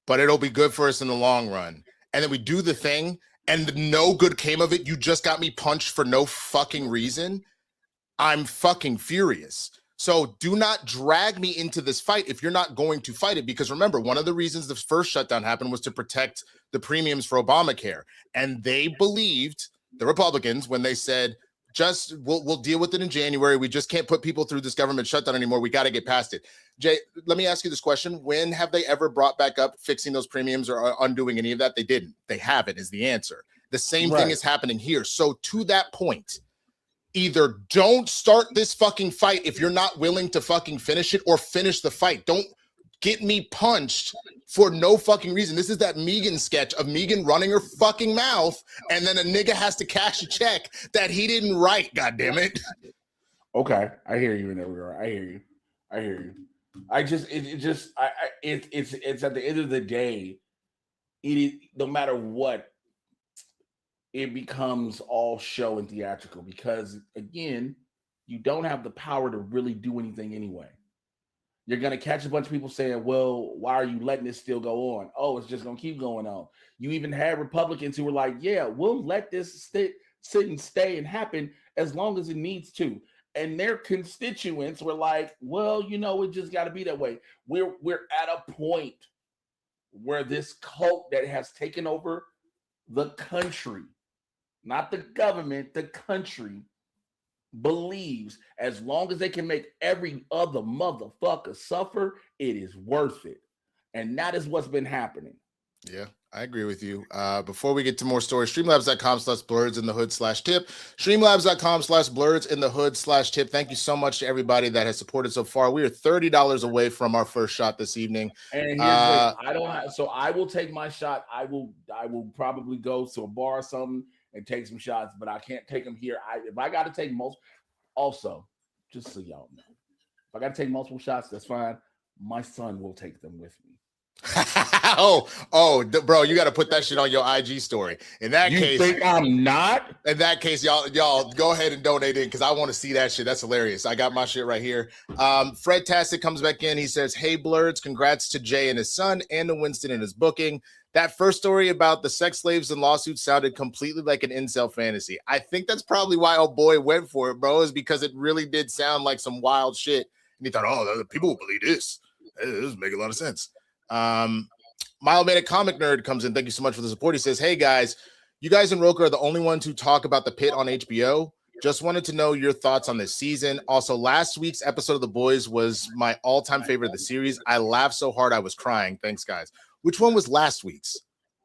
but it'll be good for us in the long run. And then we do the thing, and no good came of it. You just got me punched for no fucking reason. I'm fucking furious. So do not drag me into this fight if you're not going to fight it. Because remember, one of the reasons the first shutdown happened was to protect the premiums for Obamacare. And they believed, the Republicans, when they said, just we'll deal with it in January. We just can't put people through this government shutdown anymore. We got to get past it. Jay, let me ask you this question. When have they ever brought back up fixing those premiums or undoing any of that? They didn't. They haven't is the answer. The same thing is happening here. So to that point, either don't start this fucking fight if you're not willing to fucking finish it, or finish the fight. Don't get me punched for no fucking reason. This is that Megan sketch of Megan running her fucking mouth, and then a nigga has to cash a check that he didn't write. God damn it. Okay, I hear you in that regard. I hear you. It's at the end of the day, no matter what, it becomes all show and theatrical, because again, you don't have the power to really do anything anyway. You're going to catch a bunch of people saying, well, why are you letting this still go on? Oh, it's just going to keep going on. You even had Republicans who were like, yeah, we'll let this sit and stay and happen as long as it needs to. And their constituents were like, well, it just got to be that way. We're at a point where this cult that has taken over the country, not the government, the country, believes as long as they can make every other motherfucker suffer, it is worth it. And that is what's been happening. Yeah, I agree with you. Before we get to more stories, streamlabs.com/Blerds in the Hood /tip. Streamlabs.com/Blerds in the Hood /tip. Thank you so much to everybody that has supported so far. We are $30 away from our first shot this evening. And I will take my shot. I will probably go to a bar or something and take some shots, but I can't take them here. If I got to take also, just so y'all know, if I got to take multiple shots, that's fine. My son will take them with me. Bro, you got to put that shit on your IG story. In that case, you think I'm not? In that case, y'all go ahead and donate in, because I want to see that shit. That's hilarious. I got my shit right here. Fred Tastic comes back in. He says, "Hey, Blerds, congrats to Jay and his son, and to Winston and his booking. That first story about the sex slaves and lawsuits sounded completely like an incel fantasy. I think that's probably why old boy went for it, bro, is because it really did sound like some wild shit. And he thought, oh, people will believe this. It doesn't make a lot of sense." Mile Made a Comic Nerd comes in. Thank you so much for the support. He says, "Hey guys, you guys and Roker are the only ones who talk about The Pit on HBO. Just wanted to know your thoughts on this season. Also, last week's episode of The Boys was my all-time favorite of the series. I laughed so hard I was crying. Thanks, guys." Which one was last week's?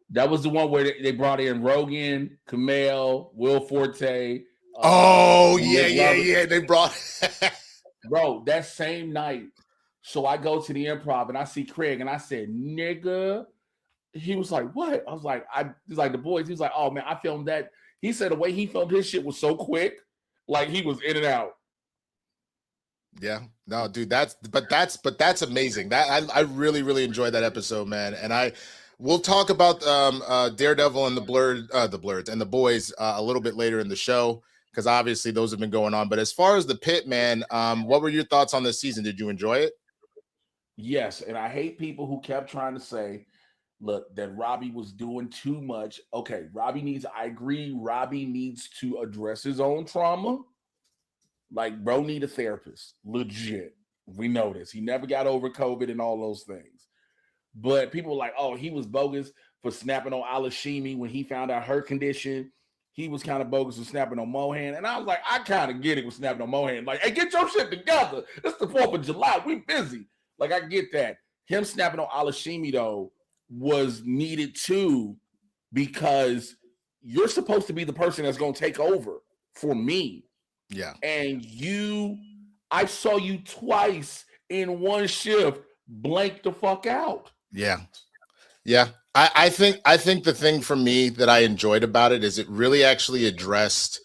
That was the one where they brought in Rogan, Kumail, Will Forte. Yeah. They brought bro, that same night, So I go to the Improv and I see Craig and I said, nigga. He was like, what? I was like, he's like, the boys. He was like, oh man, I filmed that. He said the way he filmed his shit was so quick, like he was in and out. Yeah, no, dude, that's amazing. That I really enjoyed that episode, man. And we'll talk about Daredevil and the Blerds and the boys a little bit later in the show, because obviously those have been going on. But as far as the pit, man, what were your thoughts on this season? Did you enjoy it? Yes, and I hate people who kept trying to say, look, that Robbie was doing too much. Okay, I agree, Robbie needs to address his own trauma. Like, bro need a therapist. Legit. We know this. He never got over COVID and all those things. But people were like, oh, he was bogus for snapping on Alashimi when he found out her condition. He was kind of bogus for snapping on Mohan. And I was like, I kind of get it with snapping on Mohan. Like, hey, get your shit together. It's the 4th of July. We busy. Like, I get that. Him snapping on Alashimi, though, was needed too, because you're supposed to be the person that's going to take over for me. Yeah. And I saw you twice in one shift blank the fuck out. Yeah. Yeah. I think the thing for me that I enjoyed about it is it really actually addressed,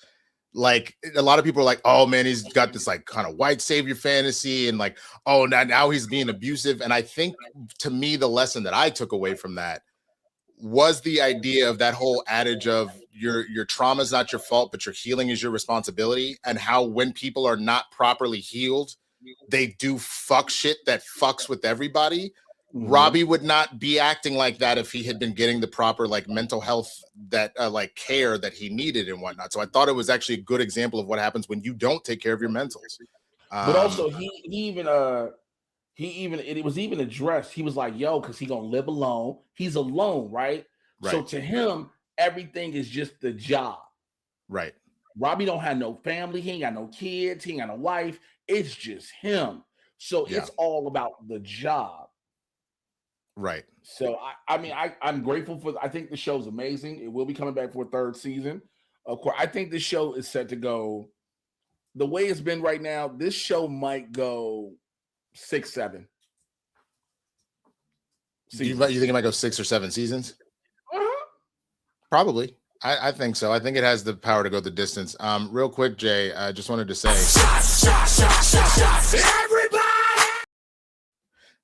like, a lot of people are like, oh man, he's got this like kind of white savior fantasy and like, oh, now he's being abusive. And I think, to me, the lesson that I took away from that was the idea of that whole adage of your trauma is not your fault, but your healing is your responsibility. And how when people are not properly healed, they do fuck shit that fucks with everybody. Mm-hmm. Robbie would not be acting like that if he had been getting the proper like mental health that like care that he needed and whatnot. So I thought it was actually a good example of what happens when you don't take care of your mentals. But also it was even addressed. He was like, yo, because he's gonna live alone. He's alone, right? So to him, everything is just the job. Right. Robbie don't have no family. He ain't got no kids. He ain't got no wife. It's just him. So it's all about the job. Right. So I'm grateful for. I think the show's amazing. It will be coming back for a 3rd season. Of course, I think the show is set to go the way it's been right now. This show might go 6, 7. You think it might go 6 or 7 seasons? Probably. I think so. I think it has the power to go the distance. Real quick, Jay, I just wanted to say. Everybody!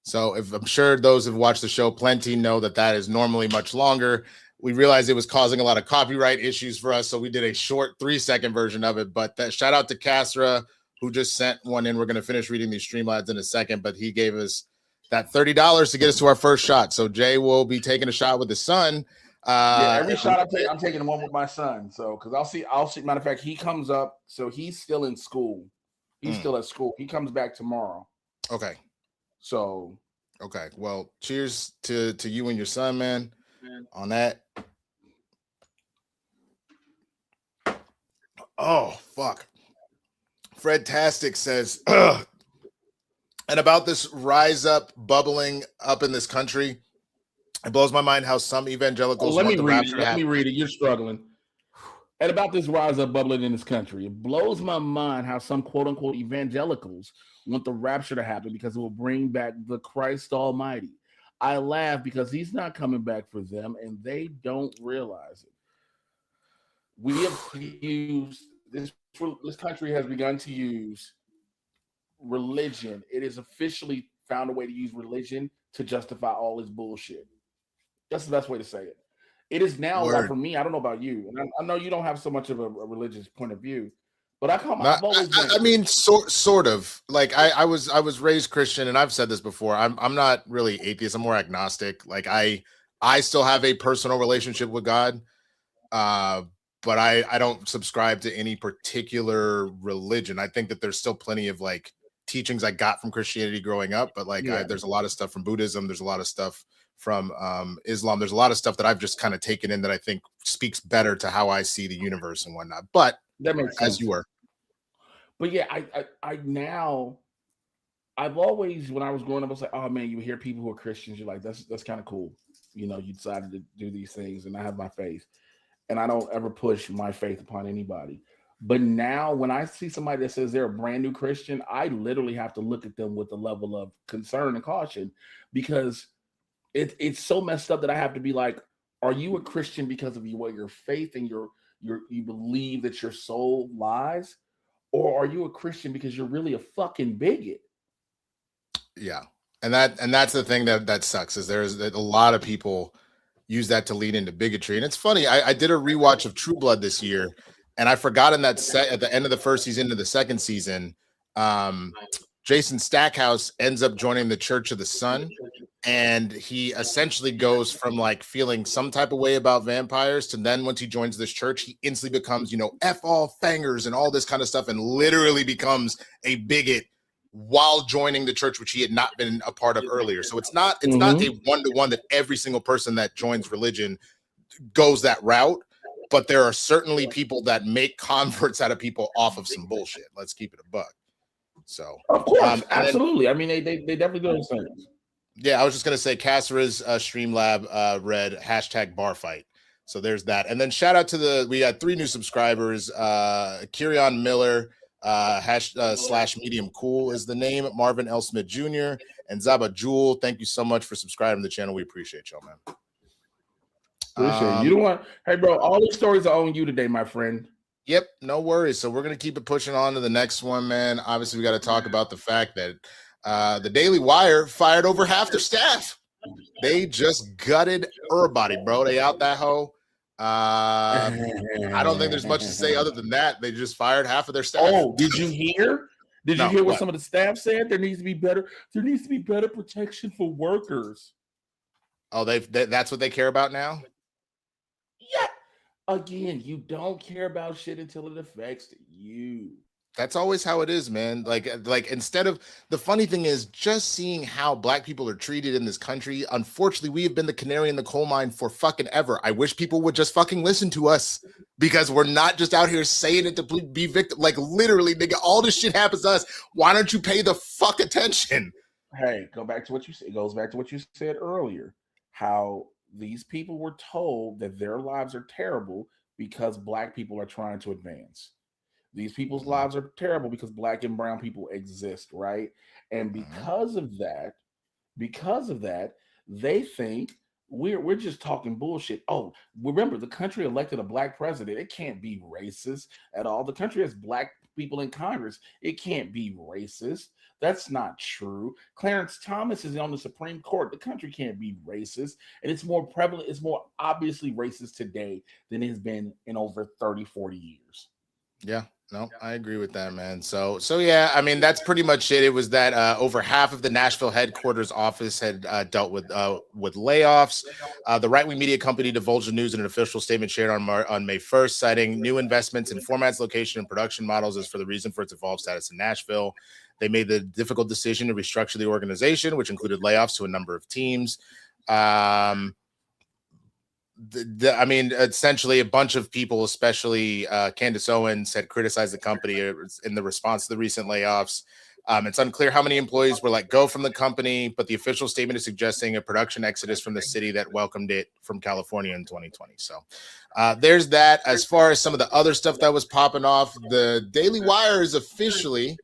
So I'm sure those who've watched the show plenty know that is normally much longer. We realized it was causing a lot of copyright issues for us, so we did a short 3-second version of it. But shout out to Casra, who just sent one in. We're going to finish reading these Streamlabs in a second, but he gave us that $30 to get us to our first shot. So Jay will be taking a shot with his son. Every shot I take, I'm taking one with my son. So, because I'll see. Matter of fact, he comes up. So he's still in school. He's still at school. He comes back tomorrow. Okay. So. Okay. Well, cheers to you and your son, man. On that. Oh, fuck. Fredtastic says, ugh. And about this rise up, bubbling up in this country, it blows my mind how some evangelicals let me read it. You're struggling. And about this rise up bubbling in this country, it blows my mind how some quote unquote evangelicals want the rapture to happen because it will bring back the Christ Almighty. I laugh because he's not coming back for them and they don't realize it. We have used this country has begun to use religion. It has officially found a way to use religion to justify all this bullshit. That's the best way to say it. It is now, like, for me, I don't know about you, and I know you don't have so much of a religious point of view, but I mean, sort of. Like I was raised Christian, and I've said this before. I'm not really atheist. I'm more agnostic. Like I still have a personal relationship with God, but I don't subscribe to any particular religion. I think that there's still plenty of like teachings I got from Christianity growing up, but like there's a lot of stuff from Buddhism. There's a lot of stuff from Islam. There's a lot of stuff that I've just kind of taken in that I think speaks better to how I see the universe and whatnot. But that makes sense. As you were. But yeah, I've always, when I was growing up, I was like, oh man, you hear people who are Christians, you're like, that's kind of cool. You know, you decided to do these things, and I have my faith. And I don't ever push my faith upon anybody. But now when I see somebody that says they're a brand new Christian, I literally have to look at them with a level of concern and caution, because it's so messed up that I have to be like, are you a Christian because of your faith and you believe that your soul lies? Or are you a Christian because you're really a fucking bigot? Yeah. And that's the thing that sucks, is there's a lot of people use that to lead into bigotry. And it's funny, I did a rewatch of True Blood this year, and I forgot in that set at the end of the first season to the second season, Jason Stackhouse ends up joining the Church of the Sun, and he essentially goes from like feeling some type of way about vampires to then once he joins this church, he instantly becomes, F all fangers and all this kind of stuff, and literally becomes a bigot while joining the church, which he had not been a part of earlier. So it's not a one-to-one that every single person that joins religion goes that route, but there are certainly people that make converts out of people off of some bullshit. Let's keep it a buck. So of course, absolutely. Then, I mean, they definitely do those things. Yeah, I was just gonna say Cassara's Streamlab read #barfight. So there's that. And then shout out to we got 3 new subscribers. Kirion Miller, /medium cool is the name. Marvin L. Smith Jr. and Zaba Jewel. Thank you so much for subscribing to the channel. We appreciate y'all, man. Appreciate you. Don't want, hey bro, all these stories are on you today, my friend. Yep, no worries. So we're gonna keep it pushing on to the next one, man. Obviously, we got to talk about the fact that the Daily Wire fired over half their staff. They just gutted everybody, bro. They out that hoe. I don't think there's much to say other than that. They just fired half of their staff. Oh, did you hear? Did you hear what some of the staff said? There needs to be better. There needs to be better protection for workers. Oh, that's what they care about now? Yeah. Again, you don't care about shit until it affects you. That's always how it is, man. Like instead of, the funny thing is just seeing how black people are treated in this country. Unfortunately, we have been the canary in the coal mine for fucking ever. I wish people would just fucking listen to us, because we're not just out here saying it to be victim. Like literally, nigga, all this shit happens to us. Why don't you pay the fuck attention? Hey, go back to what you said. It goes back to what you said earlier. How these people were told that their lives are terrible because black people are trying to advance. These people's lives are terrible because black and brown people exist, right? And because of that, they think we're just talking bullshit. Oh, remember, the country elected a black president. It can't be racist at all. The country has black people in Congress. It can't be racist. That's not true. Clarence Thomas is on the Supreme Court. The country can't be racist. And it's more prevalent, it's more obviously racist today than it has been in over 30, 40 years. Yeah. No, I agree with that, man. So yeah, I mean, that's pretty much it. It was that over half of the Nashville headquarters office had dealt with layoffs. The right-wing media company divulged the news in an official statement shared on May 1st, citing new investments in formats, location, and production models as for the reason for its evolved status in Nashville. They made the difficult decision to restructure the organization, which included layoffs to a number of teams. I mean, essentially a bunch of people, especially Candace Owens, had criticized the company in the response to the recent layoffs. It's unclear how many employees were let go from the company, but the official statement is suggesting a production exodus from the city that welcomed it from California in 2020. So there's that. As far as some of the other stuff that was popping off, the Daily Wire is officially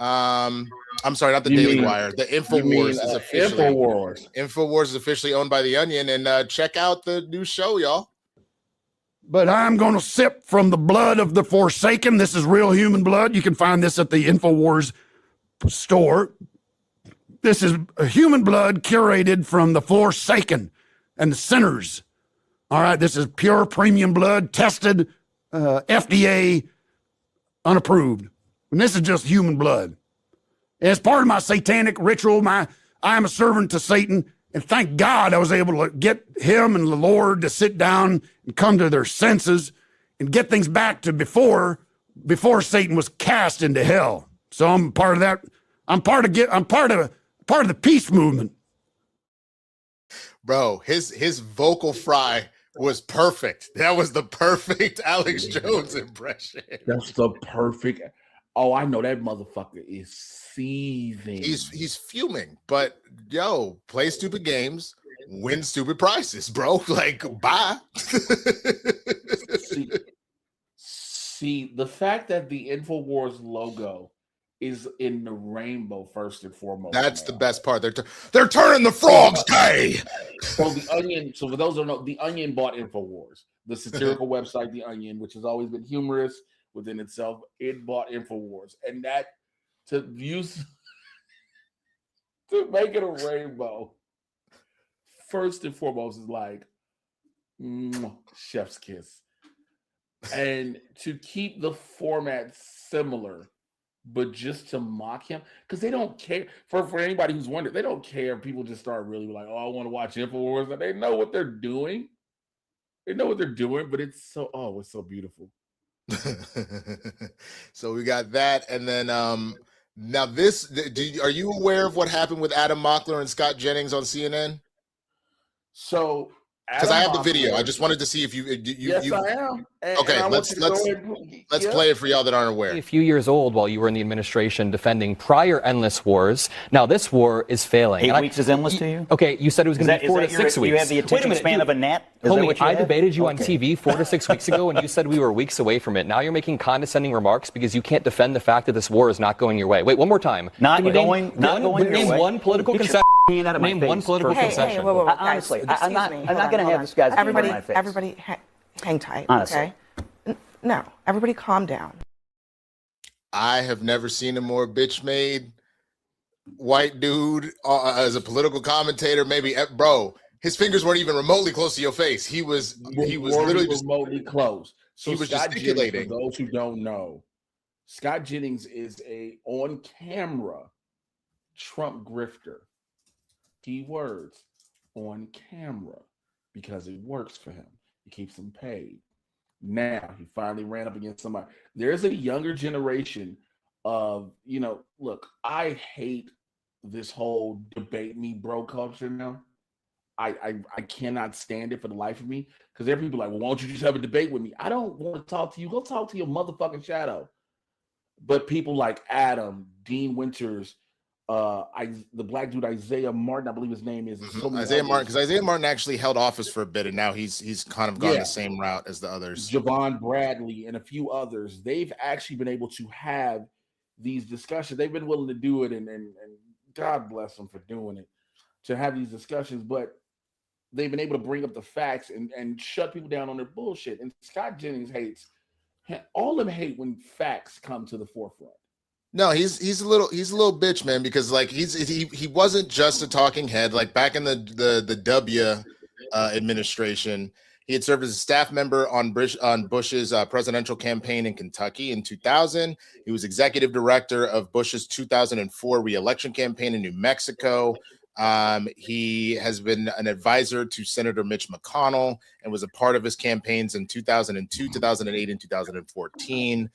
I'm sorry, not the Daily Wire. The InfoWars is officially InfoWars is officially owned by The Onion, and check out the new show, y'all. But I'm going to sip from the blood of the Forsaken. This is real human blood. You can find this at the InfoWars store. This is human blood curated from the Forsaken and the sinners. All right, this is pure premium blood, tested, FDA unapproved. And this is just human blood. As part of my satanic ritual, I am a servant to Satan, and thank God I was able to get him and the Lord to sit down and come to their senses and get things back to before Satan was cast into hell. So I'm part of that. I'm part of the peace movement. Bro, his vocal fry was perfect. That was the perfect Alex Jones impression. That's the perfect. Oh, I know that motherfucker is seething. He's fuming, but yo, play stupid games, win stupid prizes, bro. Like, bye. See, the fact that the InfoWars logo is in the rainbow first and foremost. That's the best part. They're turning the frogs gay. So the Onion. So for those who don't know, the Onion bought InfoWars, the satirical website, the Onion, which has always been humorous within itself. It bought InfoWars, and that to use to make it a rainbow first and foremost is like chef's kiss. And to keep the format similar, but just to mock him, because they don't care. For anybody who's wondering, they don't care if people just start really like, oh, I want to watch InfoWars. They know what they're doing. They know what they're doing, but it's so beautiful. So we got that, and then now this. Are you aware of what happened with Adam Mockler and Scott Jennings on CNN? So. Because I have the video. I just wanted to see if you yes, I am. Okay, let's play it for y'all that aren't aware. A few years old while you were in the administration defending prior endless wars. Now this war is failing. 8 weeks is endless to you? Okay, you said it was going to be 4 to 6 weeks. You have the attention span of a gnat? Homie, I debated you on TV 4 to 6 weeks ago, and you said we were weeks away from it. Now you're making condescending remarks because you can't defend the fact that this war is not going your way. Wait, one more time. Not going your way. Name one political concession. Name one political concession. Honestly, I'm not going to have this guy's in my face. Everybody, hang tight. Honestly. Okay. No, everybody, calm down. I have never seen a more bitch-made white dude as a political commentator. Maybe, bro, his fingers weren't even remotely close to your face. He was literally just remotely close. So he was Scott gesticulating. Jennings, for those who don't know, Scott Jennings is a on-camera Trump grifter. Keywords on camera because it works for him. It keeps him paid. Now he finally ran up against somebody. There's a younger generation of, look, I hate this whole debate me bro culture now. I cannot stand it for the life of me because there are people like, well, why don't you just have a debate with me? I don't want to talk to you. Go talk to your motherfucking shadow. But people like Adam, Dean Winters, the black dude Isaiah Martin, I believe his name is Isaiah Martin, because Isaiah Martin actually held office for a bit, and now he's kind of gone the same route as the others. Javon Bradley and a few others. They've actually been able to have these discussions. They've been willing to do it, and God bless them for doing it, to have these discussions. But they've been able to bring up the facts and shut people down on their bullshit. And Scott Jennings all of them hate when facts come to the forefront. No, he's a little bitch, man, because like he wasn't just a talking head. Like back in the W administration, he had served as a staff member on Bush's presidential campaign in Kentucky in 2000. He was executive director of Bush's 2004 re-election campaign in New Mexico. He has been an advisor to Senator Mitch McConnell and was a part of his campaigns in 2002, 2008, and 2014.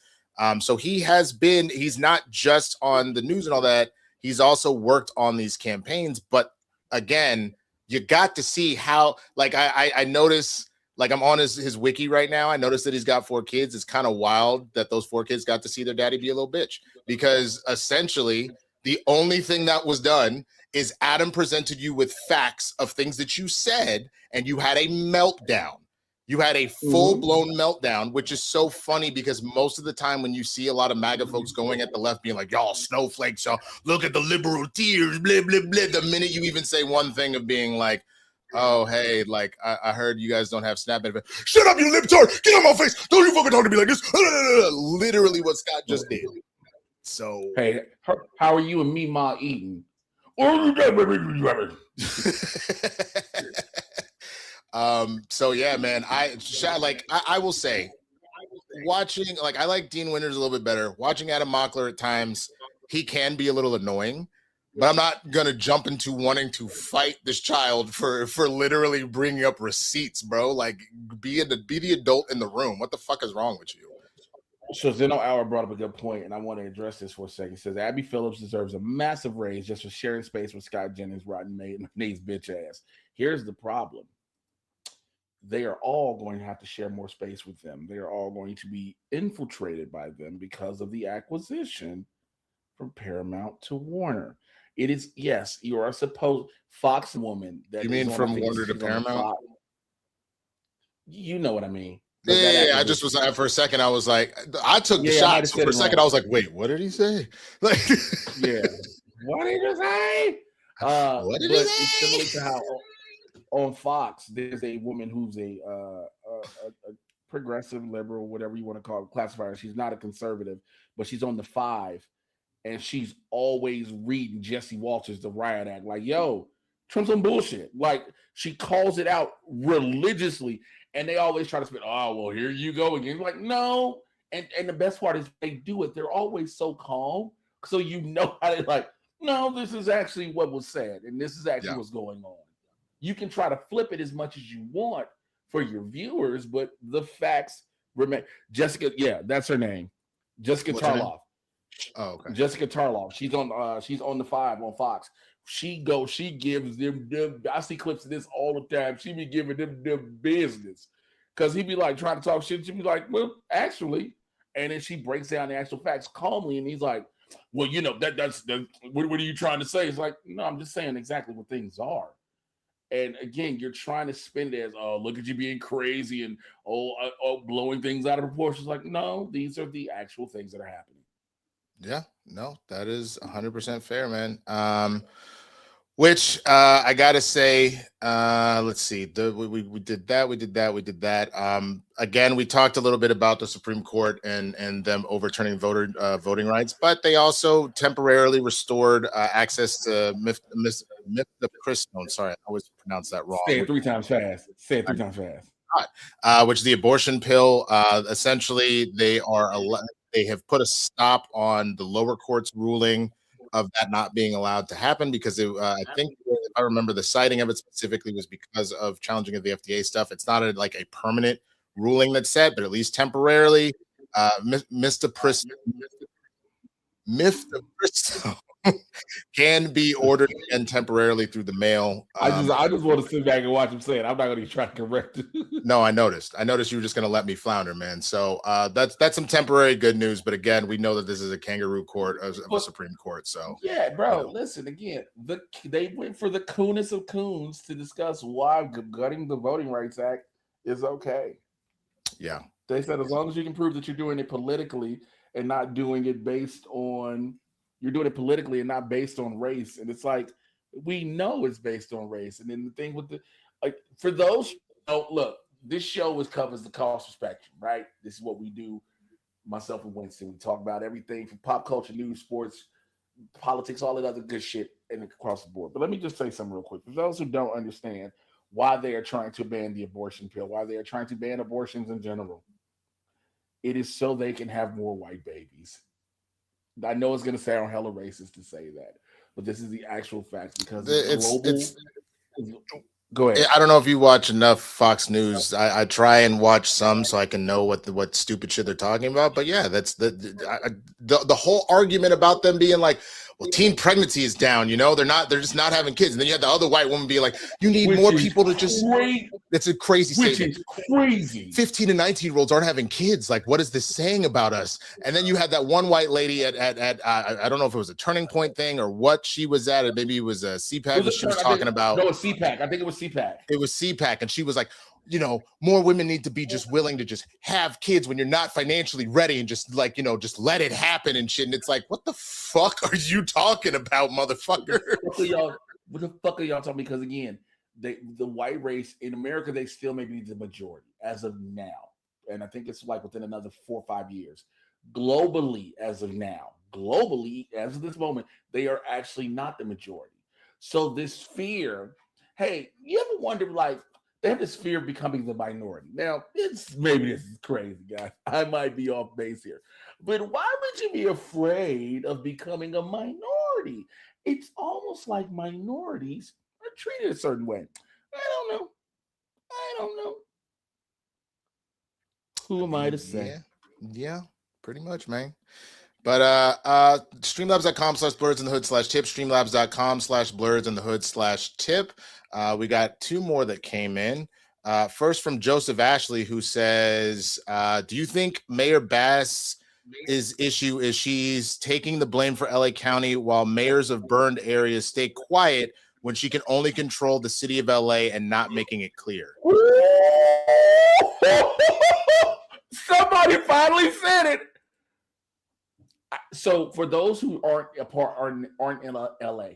So he's not just on the news and all that. He's also worked on these campaigns. But again, you got to see how, like, I notice, like, I'm on his wiki right now. I noticed that he's got 4 kids. It's kind of wild that those 4 kids got to see their daddy be a little bitch, because essentially the only thing that was done is Adam presented you with facts of things that you said, and you had a meltdown. You had a full-blown meltdown, which is so funny because most of the time when you see a lot of MAGA folks going at the left being like, y'all snowflakes, y'all look at the liberal tears, blah, blah, blah. The minute you even say one thing of being like, oh, hey, like, I heard you guys don't have SNAP benefit. Shut up, you libtard! Get on my face! Don't you fucking talk to me like this! Literally what Scott just did. So, hey, how are you and me, Ma, eating? So yeah, man, I will say, watching, like, I like Dean Winters a little bit better. Watching Adam Mockler at times, he can be a little annoying, but I'm not gonna jump into wanting to fight this child for literally bringing up receipts, bro. Like, be the adult in the room. What the fuck is wrong with you? So Zeno Hour brought up a good point, and I want to address this for a second. He says Abby Phillips deserves a massive raise just for sharing space with Scott Jennings, rotten Nate's bitch ass. Here's the problem. They are all going to have to share more space with them. They are all going to be infiltrated by them because of the acquisition from Paramount to Warner. It is, yes, you are supposed Fox woman. That you mean from Warner to Paramount? You know what I mean. Yeah, I just was for a second. I was like, I took the shot. So for a second, I was like, wait, what did he say? Like, yeah, what did he say? What did he say? It's similar to how on Fox there's a woman who's a progressive, liberal, whatever you want to call it, classifier. She's not a conservative, but she's on the 5, and she's always reading Jesse Walters, the riot act. Like, yo, Trump's some bullshit. Like, she calls it out religiously. And they always try to spit, oh, well, here you go again. Like, no. And the best part is they do it. They're always so calm. So you know how they like, no, this is actually what was said. And this is actually what's going on. You can try to flip it as much as you want for your viewers, but the facts remain. Jessica, that's her name. Jessica Tarloff. Oh, okay. Jessica Tarloff. She's on the 5 on Fox. She gives them I see clips of this all the time. She be giving them business. Cause he be like trying to talk shit. She be like, well, actually, and then she breaks down the actual facts calmly, and he's like, well, you know, that's what are you trying to say? It's like, no, I'm just saying exactly what things are. And again, you're trying to spin it as, oh, look at you being crazy and blowing things out of proportion. It's like, no, these are the actual things that are happening. Yeah, no, that is 100% fair, man. Which I gotta say, let's see, we did that. Again, we talked a little bit about the Supreme Court and them overturning voting rights, but they also temporarily restored access to mifepristone. Sorry, I always pronounce that wrong. Say it 3 times fast. Which the abortion pill. Essentially, they have put a stop on the lower court's ruling of that not being allowed to happen because I think if I remember the citing of it specifically was because of challenging of the FDA stuff. It's not a permanent ruling that's set, but at least temporarily, mifepristone can be ordered and temporarily through the mail. I just want to sit back and watch him say it. I'm not going to try to correct it. No, I noticed you were just going to let me flounder, man. So that's some temporary good news. But again, we know that this is a kangaroo court of a Supreme Court. So yeah, bro. Listen again. They went for the coonest of coons to discuss why gutting the Voting Rights Act is okay. Yeah, they said as long as you can prove that you're doing it politically and not doing it based on. You're doing it politically and not based on race. And it's like, we know it's based on race. And then the thing with for those, look, this show covers the culture spectrum, right? This is what we do, myself and Winston. We talk about everything from pop culture, news, sports, politics, all that other good shit and across the board. But let me just say something real quick. For those who don't understand why they are trying to ban the abortion pill, why they are trying to ban abortions in general, it is so they can have more white babies. I know it's going to sound hella racist to say that, but this is the actual fact because go ahead. I don't know if you watch enough Fox News. I try and watch some so I can know what stupid shit they're talking about. But yeah, that's the whole argument about them being like, well, teen pregnancy is down. You know, they're just not having kids. And then you have the other white woman being like, you need more people to just. It's a crazy statement. Which is crazy. 15 and 19-year-olds aren't having kids. Like, what is this saying about us? And then you had that one white lady at I don't know if it was a Turning Point thing or what she was at. Maybe it was a CPAC. She was talking about. No, it's CPAC. I think it was CPAC. It was CPAC, and she was like, you know, more women need to be just willing to just have kids when you're not financially ready and just just let it happen and shit. And it's like, what the fuck are you talking about, motherfucker? What the fuck are y'all talking? Because again, the white race in America, they still maybe the majority as of now. And I think it's like within another 4 or 5 years. Globally, as of this moment, they are actually not the majority. So this fear, hey, you ever wonder they have this fear of becoming the minority. Now, maybe this is crazy, guys. I might be off base here. But why would you be afraid of becoming a minority? It's almost like minorities are treated a certain way. I don't know. Who am I to say? Yeah, pretty much, man. But streamlabs.com/Blerds in the Hood /tip, streamlabs.com/Blerds in the Hood /tip. We got 2 more that came in. First from Joseph Ashley, who says, do you think Mayor Bass' issue is she's taking the blame for LA County while mayors of burned areas stay quiet when she can only control the city of LA and not making it clear? So for those who aren't in LA,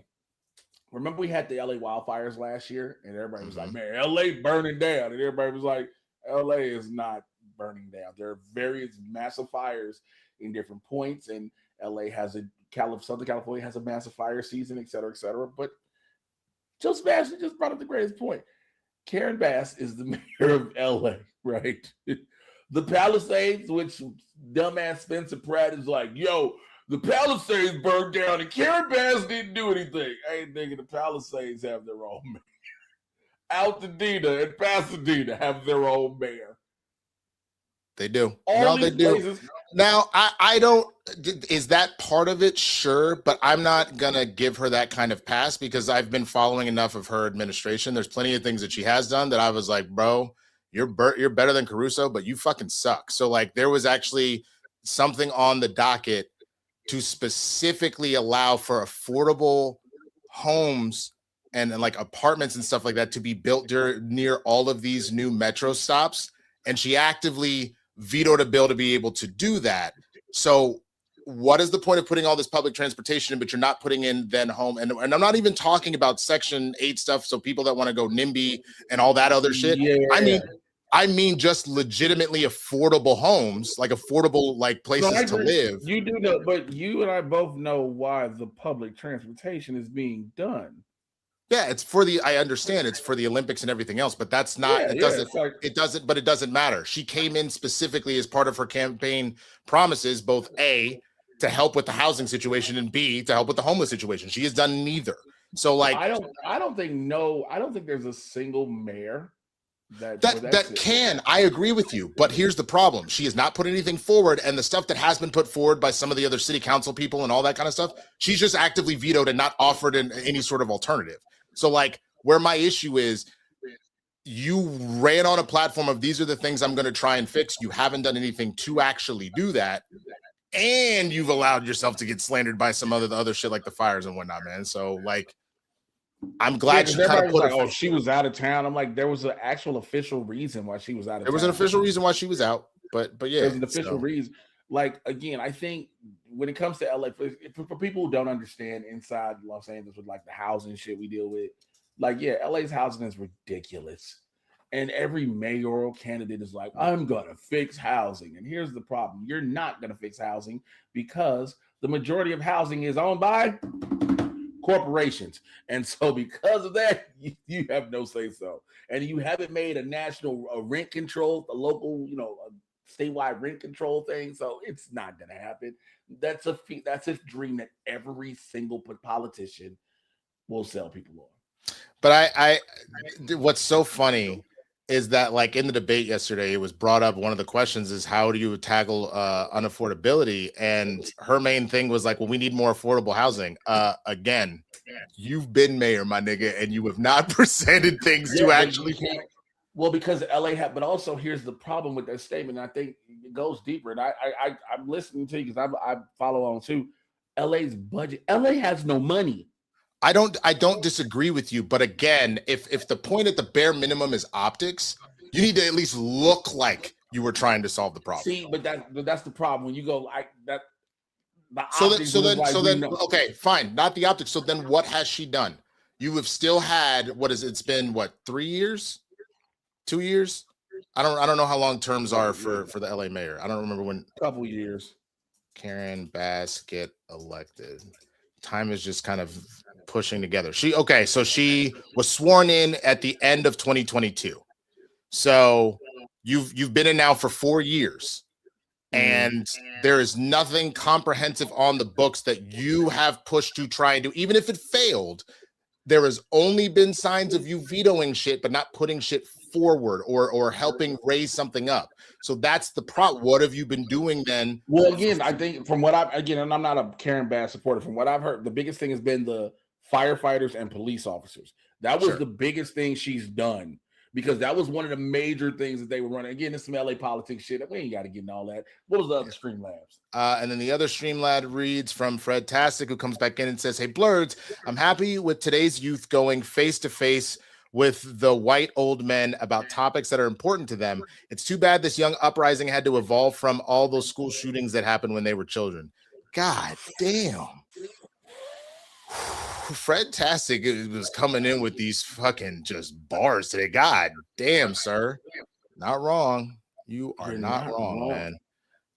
remember we had the LA wildfires last year, and everybody was like, "Man, LA burning down," and everybody was like, "LA is not burning down. There are various massive fires in different points, and LA has Southern California has a massive fire season, et cetera, et cetera." But Joe Sebastian just brought up the greatest point. Karen Bass is the mayor of LA, right? The Palisades, which dumbass Spencer Pratt is like, "Yo, the Palisades burned down and Karen Bass didn't do anything." Hey, nigga, the Palisades have their own mayor. Altadena and Pasadena have their own mayor. They do. All they do. Places. Now, I don't, is that part of it? Sure. But I'm not going to give her that kind of pass because I've been following enough of her administration. There's plenty of things that she has done that I was like, bro, you're better than Caruso, but you fucking suck. So like there was actually something on the docket to specifically allow for affordable homes and like apartments and stuff like that to be built near all of these new metro stops. And she actively vetoed a bill to be able to do that. So what is the point of putting all this public transportation in, but you're not putting in then home? And I'm not even talking about Section 8 stuff. So people that want to go NIMBY and all that other shit. Yeah. I mean, just legitimately affordable homes, like affordable, like places to live. You do know, but you and I both know why the public transportation is being done. Yeah, it's for I understand it's for the Olympics and everything else, but that's not, it doesn't matter. She came in specifically as part of her campaign promises, both A, to help with the housing situation, and B, to help with the homeless situation. She has done neither. So like, I don't think there's a single mayor that can. I agree with you, but here's the problem. She has not put anything forward, and the stuff that has been put forward by some of the other city council people and all that kind of stuff, she's just actively vetoed and not offered any sort of alternative. So like where my issue is, you ran on a platform of these are the things I'm going to try and fix. You haven't done anything to actually do that. And you've allowed yourself to get slandered by some other shit like the fires and whatnot, man. So like, I'm glad she kind of put like, she was out of town. I'm like, there was an actual official reason why she was out of town. There was an official reason why she was out, but yeah. There's an official reason. Like, again, I think when it comes to LA, for people who don't understand inside Los Angeles with like the housing shit we deal with, like, yeah, LA's housing is ridiculous. And every mayoral candidate is like, I'm going to fix housing. And here's the problem. You're not going to fix housing because the majority of housing is owned by corporations. And so because of that, you have no say so. And you haven't made a national rent control, a local, a statewide rent control thing. So it's not going to happen. That's a dream that every single politician will sell people on. But what's so funny is that like in the debate yesterday, it was brought up. One of the questions is how do you tackle unaffordability? And her main thing was like, well, we need more affordable housing. Again, you've been mayor, my nigga, and you have not presented things to actually. Well, because LA but also here's the problem with that statement. I think it goes deeper, and I'm listening to you because I follow on too. LA's budget. LA has no money. I don't disagree with you, but again, if the point at the bare minimum is optics, you need to at least look like you were trying to solve the problem. See, but that's the problem when you go like that. Okay, fine, not the optics. So then, what has she done? You have still had it's been 3 years, 2 years? I don't know how long terms are for the LA mayor. I don't remember when. Couple years. Karen Bass get elected. Time is just kind of pushing together. She was sworn in at the end of 2022. So you've been in now for 4 years, and there is nothing comprehensive on the books that you have pushed to try and do. Even if it failed, there has only been signs of you vetoing shit, but not putting shit forward or helping raise something up. So that's the problem. What have you been doing then? Well, again, I think and I'm not a Karen Bass supporter. From what I've heard, the biggest thing has been the firefighters and police officers. That was the biggest thing she's done, because that was one of the major things that they were running. Again, it's some LA politics shit. We ain't got to get into all that. What was the other Streamlabs? And then the other Streamlab reads from Fred Tastic, who comes back in and says, "Hey, Blerds, I'm happy with today's youth going face to face with the white old men about topics that are important to them. It's too bad this young uprising had to evolve from all those school shootings that happened when they were children. God damn. Fredtastic was coming in with these fucking just bars today. God damn, sir. Not wrong. You are not wrong, man.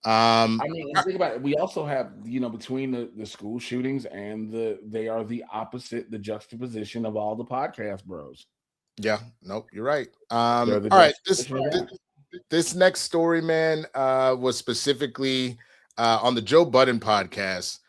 I mean, think about it. We also have, between the school shootings and they are the opposite, the juxtaposition of all the podcast bros. Yeah, nope, you're right. All right, this next story, man, was specifically on the Joe Budden podcast.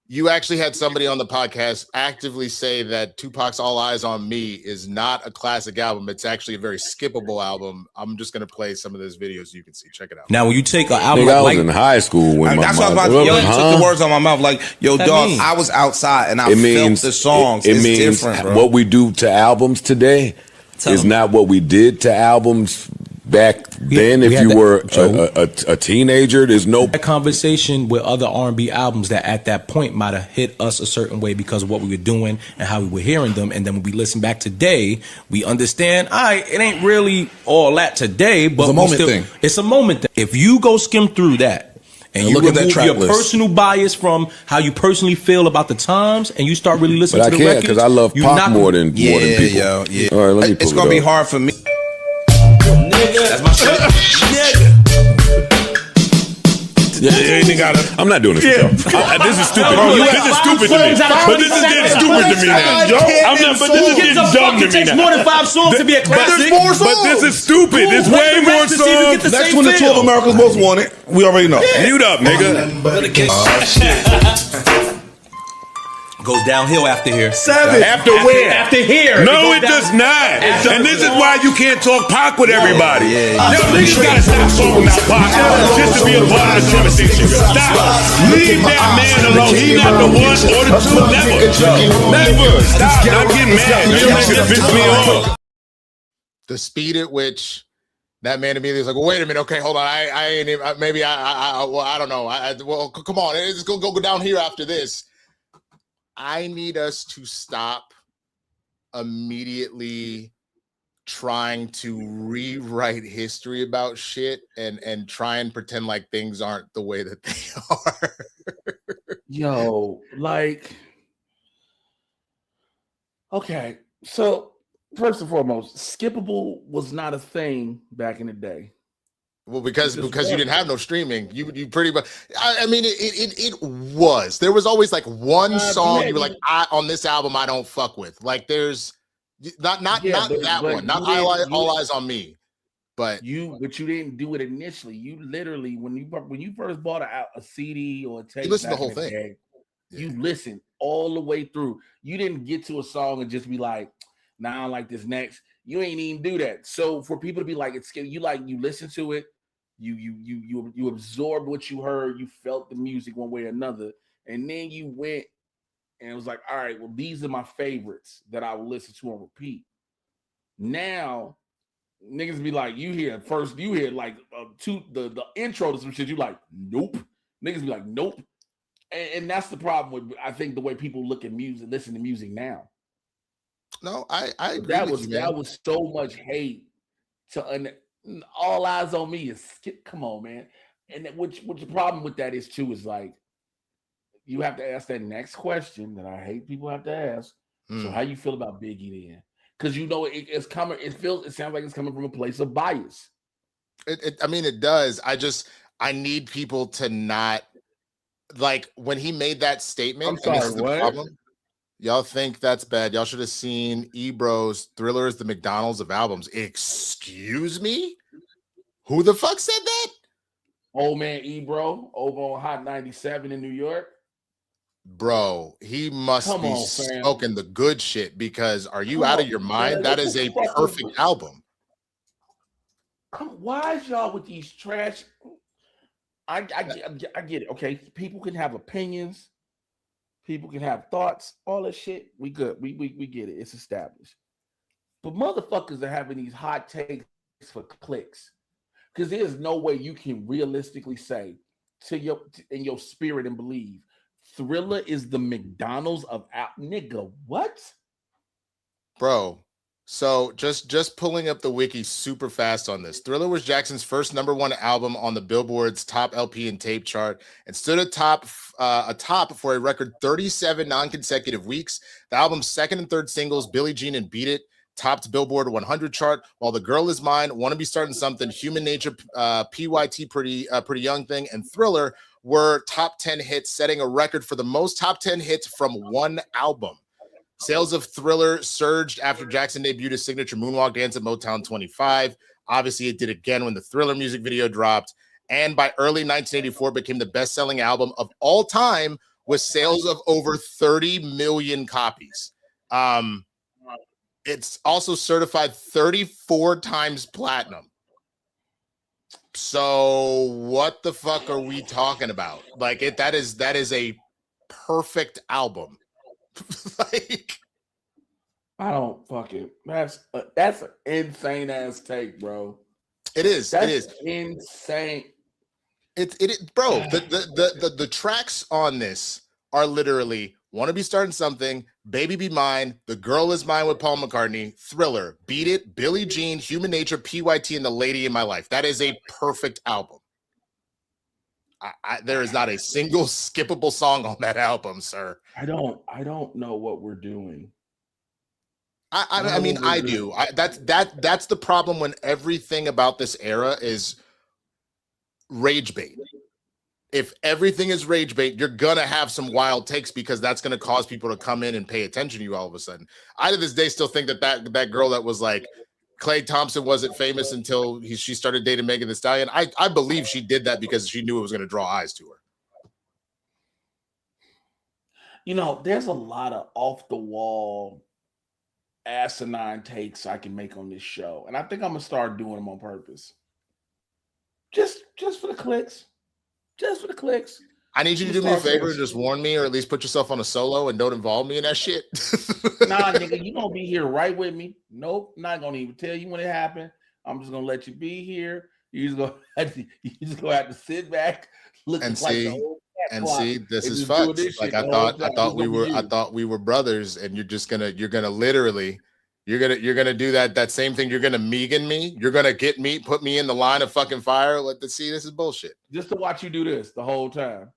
You actually had somebody on the podcast actively say that Tupac's All Eyes on Me is not a classic album. It's actually a very skippable album. I'm just going to play some of those videos so you can see. Check it out. Now, when you take an album I was in high school when that's what I was about to you took the words on my mouth. Like, yo, dog, I was outside and I felt the songs. It means different, bro. What we do to albums today is not what we did to albums back then. If you were a teenager, there's no conversation with other R&B albums that at that point might have hit us a certain way because of what we were doing and how we were hearing them. And then when we listen back today, we understand, it ain't really all that today, but it's a moment thing. If you go skim through that and you remove your personal bias from how you personally feel about the times and you start really listening to the records, because I love pop more than people. Yeah. All right, let me pull it's gonna be hard for me. That's my shit. I'm not doing this. This is stupid. This is stupid to me. But this is getting stupid to me now. I'm not. But this is getting dumb to me now. It takes more than 5 songs to be a classic. But this is stupid. It's way more songs. Next one, the 12 America's Most Wanted. We already know. Mute up, nigga. Goes downhill after here. After where? After here. No, it does not. And this is why you can't talk Pac with everybody. Yo, niggas gotta stop talking about Pac just to be a part of the conversation. Stop. Leave that man alone. He's not the one or the two. Never. Stop. Not getting mad. You niggas piss me off. The speed at which that man immediately was like, well, wait a minute. Okay, hold on. I ain't even, maybe I don't know. Well, come on. It's gonna go down here after this. I need us to stop immediately trying to rewrite history about shit and try and pretend like things aren't the way that they are. Yo, okay. So first and foremost, skippable was not a thing back in the day. Well, because you didn't have no streaming, you pretty much. I mean, it was. There was always like one song you were like, on this album I don't fuck with. Like there's not that one, not All Eyes on Me, but you didn't do it initially. You literally when you first bought a CD or a tape, you listened to the whole thing. You listened all the way through. You didn't get to a song and just be like, nah, I don't like this next. You ain't even do that. So for people to be like, it's you listen to it. You absorbed what you heard, you felt the music one way or another, and then you went and it was like, all right, well, these are my favorites that I will listen to and repeat. Now, niggas be like, you hear like the intro to some shit, you like, nope. Niggas be like, nope. And that's the problem with, I think, the way people look at music, listen to music now. No, I agree. That was so much hate to All Eyes on Me is skip. Come on, man. And which the problem with that is too is like you have to ask that next question that I hate people have to ask. So how you feel about Biggie then? Because it's coming. It sounds like it's coming from a place of bias. I mean, it does. I need people to not like when he made that statement. I'm sorry, and this is the what? problem. Y'all think that's bad. Y'all should have seen Ebro's Thriller is the McDonald's of albums. Excuse me? Who the fuck said that? Old man Ebro over on Hot 97 in New York. Bro, he must be smoking the good shit because are you out of your mind? That is a perfect album. Why is y'all with these trash? I get it. Okay, people can have opinions. People can have thoughts, all that shit. We good. We get it. It's established. But motherfuckers are having these hot takes for clicks. Because there's no way you can realistically say in your spirit and believe Thriller is the McDonald's of nigga. What? Bro, So just pulling up the wiki super fast on this. Thriller was Jackson's first #1 album on the Billboard's top LP and tape chart and stood atop for a record 37 non-consecutive weeks. The album's second and third singles, Billie Jean and Beat It, topped Billboard 100 chart, while The Girl Is Mine, Wanna Be Starting Something, Human Nature, PYT, Pretty Young Thing, and Thriller were top 10 hits, setting a record for the most top 10 hits from one album. Sales of Thriller surged after Jackson debuted his signature moonwalk dance at Motown 25. Obviously, it did again when the Thriller music video dropped. And by early 1984, became the best-selling album of all time with sales of over 30 million copies. It's also certified 34 times platinum. So what the fuck are we talking about? Like that is a perfect album. Like, I don't fucking. That's an insane ass take, bro. It is. That's it is insane. It bro. The tracks on this are literally "Wanna Be Starting Something," "Baby Be Mine," "The Girl Is Mine" with Paul McCartney, "Thriller," "Beat It," Billie Jean, "Human Nature," PYT, and "The Lady in My Life." That is a perfect album. There is not a single skippable song on that album, sir. I don't know what we're doing. I mean, I do. That's the problem when everything about this era is rage bait. If everything is rage bait, you're gonna have some wild takes because that's gonna cause people to come in and pay attention to you all of a sudden. I to this day still think that girl that was like Klay Thompson wasn't famous until she started dating Megan Thee Stallion. I believe she did that because she knew it was going to draw eyes to her. You know, there's a lot of off the wall, asinine takes I can make on this show, and I think I'm gonna start doing them on purpose. Just for the clicks, just for the clicks. I need you to do me a favor, just warn me, or at least put yourself on a solo and don't involve me in that shit. Nah, nigga, you gonna be here right with me. Nope, not gonna even tell you when it happened. I'm just gonna let you be here. You just gonna have to sit back, look and like see, the old and see. This is fucked. Like I thought we were brothers, and you're gonna literally. You're gonna do that same thing. You're gonna Megan me. You're gonna put me in the line of fucking fire. See, this is bullshit. Just to watch you do this the whole time.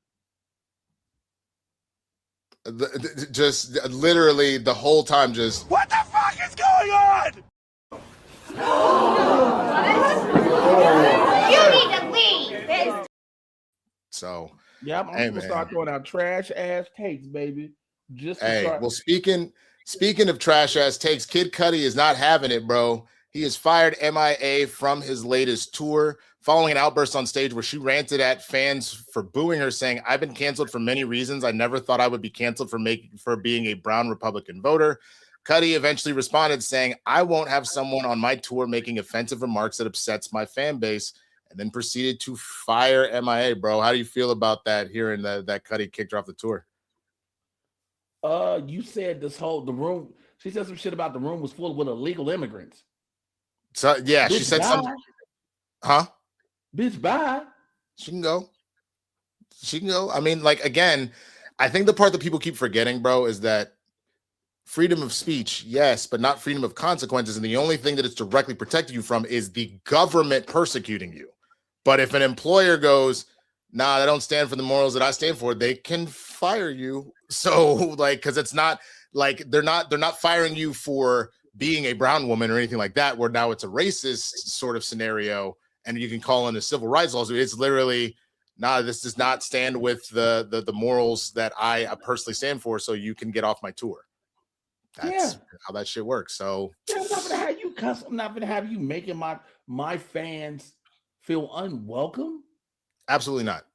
Just literally the whole time. Just what the fuck is going on? You need to leave. So yeah, I'm gonna start throwing out trash ass takes, baby. Just well, speaking of trash ass takes, Kid Cudi is not having it, bro. He is fired MIA from his latest tour following an outburst on stage where she ranted at fans for booing her, saying, "I've been canceled for many reasons. I never thought I would be canceled for being a brown Republican voter." Cudi eventually responded saying, "I won't have someone on my tour making offensive remarks that upsets my fan base," and then proceeded to fire MIA, bro. How do you feel about that, hearing that Cudi kicked her off the tour? You said the room. She said some shit about the room was full with illegal immigrants. So yeah, bitch, she said something. Huh? Bitch, bye. She can go. She can go. I mean, like, again, I think the part that people keep forgetting, bro, is that freedom of speech, yes, but not freedom of consequences. And the only thing that it's directly protecting you from is the government persecuting you. But if an employer goes, "Nah, I don't stand for the morals that I stand for," they can fire you. So, like, because it's not like they're not firing you for being a brown woman or anything like that, where now it's a racist sort of scenario and you can call in a civil rights lawsuit. It's literally, "Nah, this does not stand with the morals that I personally stand for, so you can get off my tour." That's how that shit works. So I'm not gonna have you cuss. I'm not gonna have you making my fans feel unwelcome. Absolutely not.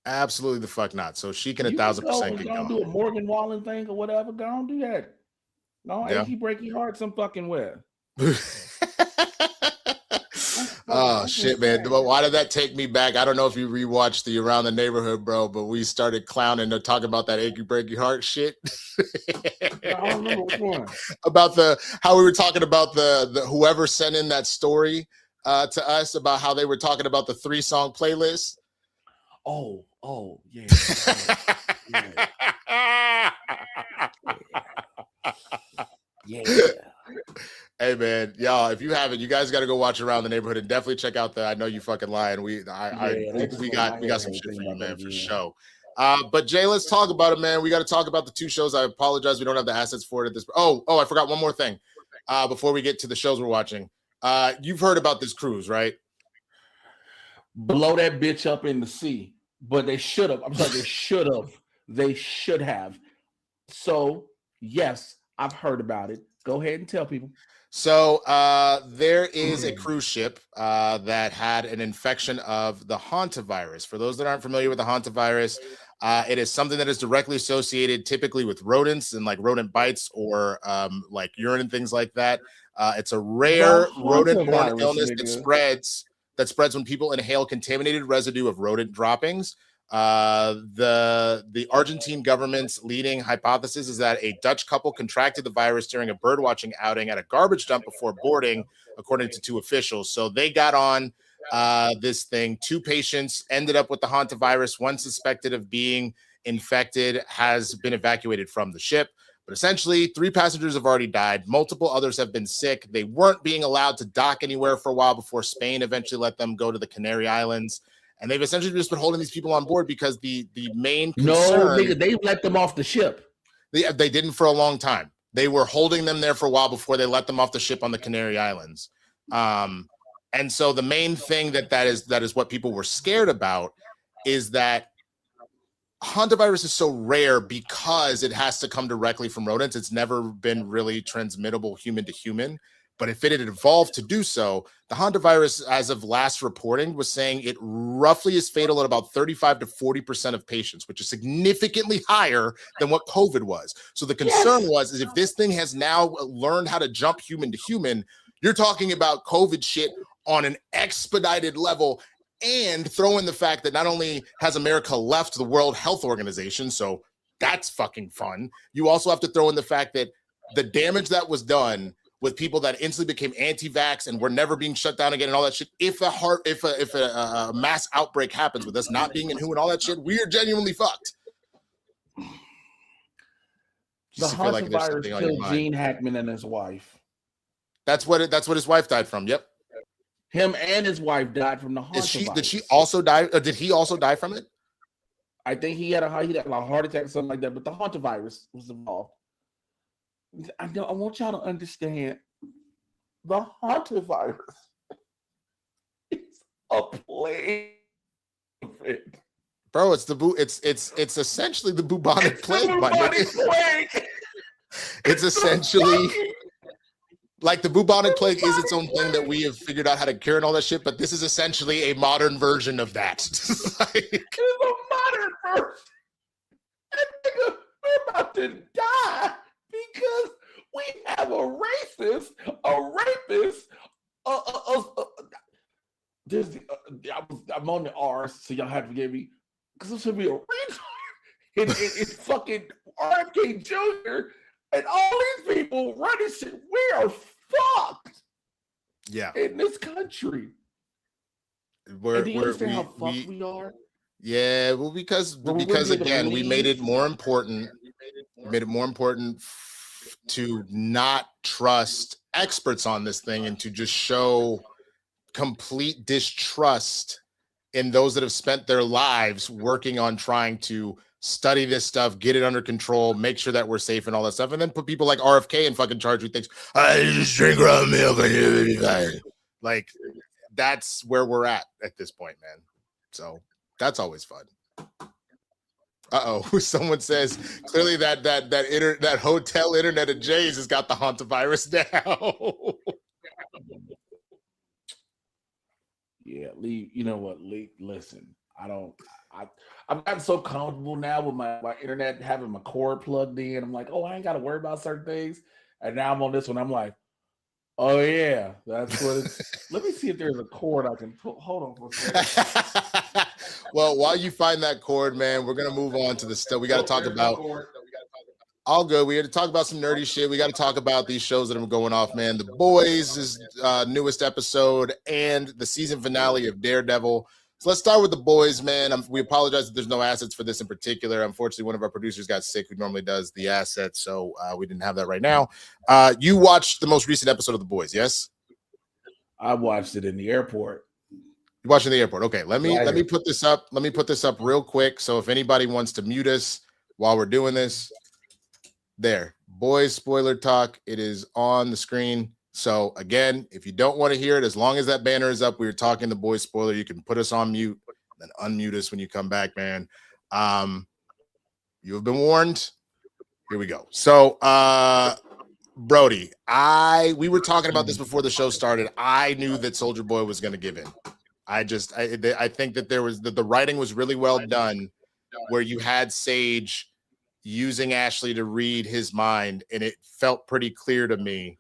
Absolutely the fuck not. So she can 1,000% get going. Do a Morgan Wallen thing or whatever. Go on, do that. No, achy breaky heart some fucking where. Oh shit, man. Why did that take me back? I don't know if you rewatched the Around the Neighborhood, bro, but we started clowning to talk about that achy breaky heart shit. I don't remember which one. About how we were talking about the whoever sent in that story to us about how they were talking about the 3-song playlist. Oh, yeah. Yeah. Hey man, y'all, if you haven't, you guys got to go watch Around the Neighborhood and definitely check out the I Know You Fucking Lying. We got some shit for you, man, for sure. But Jay, let's talk about it, man. We got to talk about the two shows. I apologize, we don't have the assets for it at this. Oh, I forgot one more thing. Before we get to the shows we're watching, you've heard about this cruise, right? Blow that bitch up in the sea, but they should have. I'm sorry, they should have. They should have. So yes, I've heard about it. Go ahead and tell people. So there is a cruise ship that had an infection of the hantavirus. For those that aren't familiar with the hantavirus, it is something that is directly associated typically with rodents and like rodent bites or like urine and things like that. It's a rare rodent-borne illness that spreads when people inhale contaminated residue of rodent droppings. The Argentine government's leading hypothesis is that a Dutch couple contracted the virus during a bird watching outing at a garbage dump before boarding, according to two officials. So they got on this thing. 2 patients ended up with the hantavirus. 1 suspected of being infected has been evacuated from the ship. But essentially, 3 passengers have already died. Multiple others have been sick. They weren't being allowed to dock anywhere for a while before Spain eventually let them go to the Canary Islands. And they've essentially just been holding these people on board because the main concern... nigga, they let them off the ship. They didn't for a long time. They were holding them there for a while before they let them off the ship on the Canary Islands. And so the main thing that is what people were scared about is that hantavirus is so rare because it has to come directly from rodents. It's never been really transmittable human to human. But if it had evolved to do so, the hantavirus, as of last reporting, was saying it roughly is fatal in about 35 to 40% of patients, which is significantly higher than what COVID was. So the concern is if this thing has now learned how to jump human to human, you're talking about COVID shit on an expedited level, and throw in the fact that not only has America left the World Health Organization, so that's fucking fun, you also have to throw in the fact that the damage that was done with people that instantly became anti-vax and were never being shut down again and all that shit. If a mass outbreak happens with us not being in WHO and all that shit, we are genuinely fucked. The hantavirus killed Gene Hackman and his wife. That's what his wife died from. Yep. Him and his wife died from the hantavirus. Did she also die? Or did he also die from it? I think he had a heart attack or something like that, but the hantavirus was involved. I want y'all to understand the hantavirus is a plague. Bro, it's essentially the bubonic plague. It's essentially like the bubonic plague is its own thing that we have figured out how to cure and all that shit, but this is essentially a modern version of that. It's a modern version. Nigga, we're about to die. Because we have a racist, a rapist, I'm on the R, so y'all have to forgive me, because this should be a retard. It's fucking RFK Jr. and all these people running shit. We are fucked. Yeah. In this country. Do you understand how fucked we are? Yeah, well, because again, we made it more important. We made it more important to not trust experts on this thing and to just show complete distrust in those that have spent their lives working on trying to study this stuff, get it under control, make sure that we're safe and all that stuff, and then put people like RFK in fucking charge who thinks, I just drink raw milk and you'll be fine. Like, that's where we're at this point, man. So that's always fun. Someone says clearly that hotel internet at Jay's has got the hantavirus down. Yeah, Lee, you know what, Lee, listen, I've gotten so comfortable now with my internet having my cord plugged in. I'm like, I ain't got to worry about certain things. And now I'm on this one. I'm like, oh yeah, that's what it's. Let me see if there's a cord I can put. Hold on for a second. Well, while you find that cord, man, we're gonna move on to the stuff we got to talk about. All good. We had to talk about some nerdy shit. We got to talk about these shows that are going off, man. The Boys is newest episode and the season finale of Daredevil. So let's start with the boys, man. We apologize that there's no assets for this in particular. Unfortunately, one of our producers got sick who normally does the assets, so we didn't have that right now. You watched the most recent episode of The Boys, yes? I watched it in the airport. You watched it in the airport. Okay, let me put this up. Let me put this up real quick. So if anybody wants to mute us while we're doing this, there. Boys spoiler talk. It is on the screen. So again, if you don't want to hear it, as long as that banner is up, we were talking the boys spoiler. You can put us on mute, then unmute us when you come back, man. You have been warned. Here we go. So Brody, we were talking about this before the show started. I knew that Soldier Boy was going to give in. I think that there was the writing was really well done, where you had Sage using Ashley to read his mind, and it felt pretty clear to me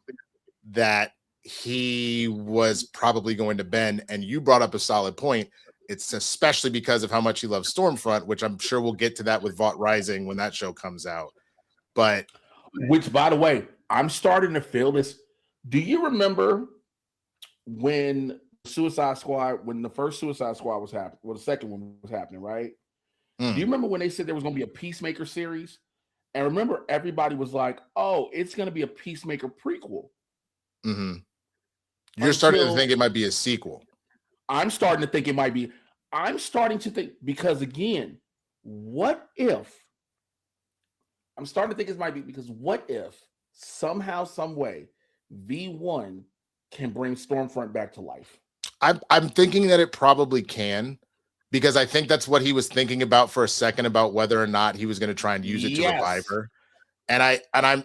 that he was probably going to bend. And you brought up a solid point. It's especially because of how much he loves Stormfront, which I'm sure we'll get to that with Vought Rising when that show comes out. But which, by the way, I'm starting to feel this. Do you remember when Suicide Squad, when the first Suicide Squad was happening, well, the second one was happening, right? Do you remember when they said there was going to be a Peacemaker series? And remember, everybody was like, oh, it's going to be a Peacemaker prequel. Mm-hmm. You're starting to think it might be a sequel. I'm starting to think it might be. I'm starting to think, because again, what if? I'm starting to think it might be, because what if somehow, some way, V1 can bring Stormfront back to life? I'm thinking that it probably can, because I think that's what he was thinking about for a second, about whether or not he was going to try and use it to revive her. And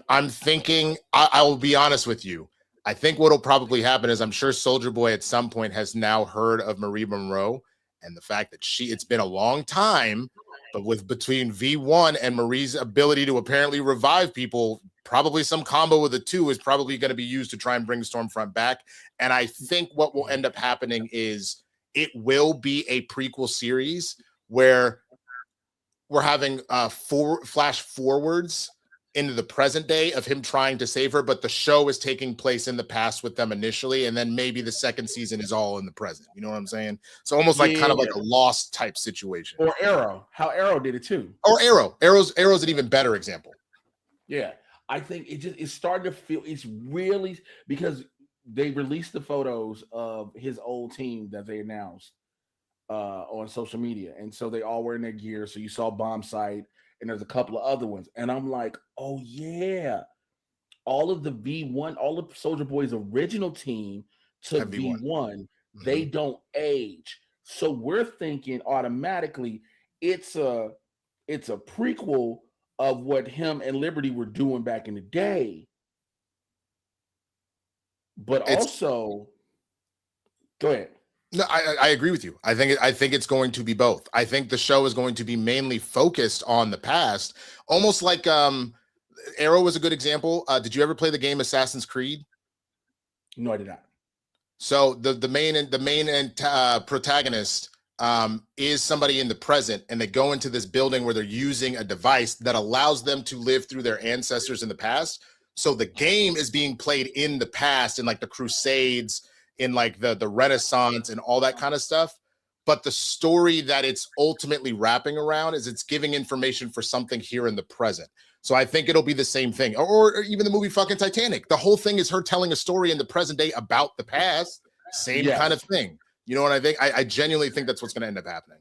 I'm thinking, I will be honest with you. I think what'll probably happen is, I'm sure Soldier Boy at some point has now heard of Marie Monroe and the fact that it's been a long time, but between V1 and Marie's ability to apparently revive people, probably some combo with the two is probably going to be used to try and bring Stormfront back. And I think what will end up happening is it will be a prequel series where we're having flash forwards into the present day of him trying to save her, but the show is taking place in the past with them initially, and then maybe the second season is all in the present. You know what I'm saying? So almost like kind of like a Lost type situation. Or Arrow, how Arrow did it too. Or Arrow's an even better example. Yeah, I think it's starting to feel, it's really, because they released the photos of his old team that they announced on social media, and so they all were in their gear. So you saw Bombsight, and there's a couple of other ones, and I'm like, oh yeah, all of the V1, all of Soldier Boy's original team to V1, they don't age. So we're thinking automatically it's a prequel of what him and Liberty were doing back in the day. But also, go ahead. No, I agree with you. I think it's going to be both. I think the show is going to be mainly focused on the past, almost like Arrow was a good example. Did you ever play the game Assassin's Creed? No, I did not. So the main protagonist is somebody in the present, and they go into this building where they're using a device that allows them to live through their ancestors in the past. So the game is being played in the past, in like the Crusades, in like the Renaissance and all that kind of stuff. But the story that it's ultimately wrapping around is it's giving information for something here in the present. So I think it'll be the same thing. Or even the movie fucking Titanic. The whole thing is her telling a story in the present day about the past. Same kind of thing. You know what I think? I genuinely think that's what's going to end up happening.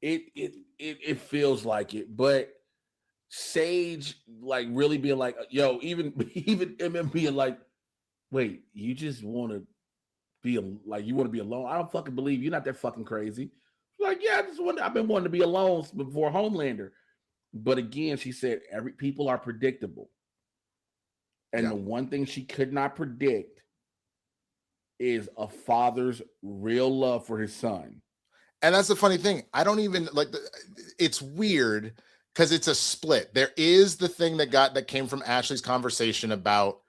It feels like it, but Sage like really being like, yo, even MM being like, wait, you just want to be like, you want to be alone? I don't fucking believe you're not that fucking crazy. Like, yeah, I've been wanting to be alone before Homelander. But again, she said people are predictable. And the one thing she could not predict is a father's real love for his son. And that's the funny thing. I don't even like it's weird because it's a split. There is the thing that came from Ashley's conversation about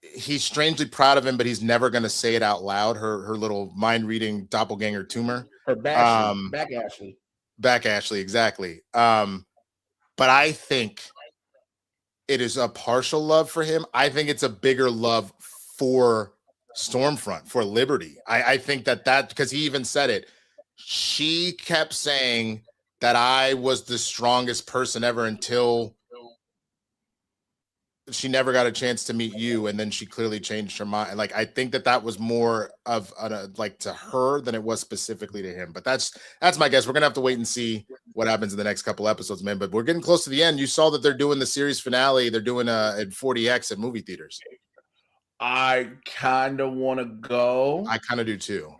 he's strangely proud of him, but he's never going to say it out loud. Her little mind reading doppelganger tumor. Her back Ashley. Back Ashley, exactly. But I think it is a partial love for him. I think it's a bigger love for Stormfront, for liberty. I think that because he even said it. She kept saying that I was the strongest person ever until she never got a chance to meet you, and then she clearly changed her mind. Like, I think that was more of like to her than it was specifically to him. But that's my guess. We're gonna have to wait and see what happens in the next couple episodes, man. But we're getting close to the end. You saw that they're doing the series finale. They're doing at 40X at movie theaters. I kind of want to go. I kind of do too.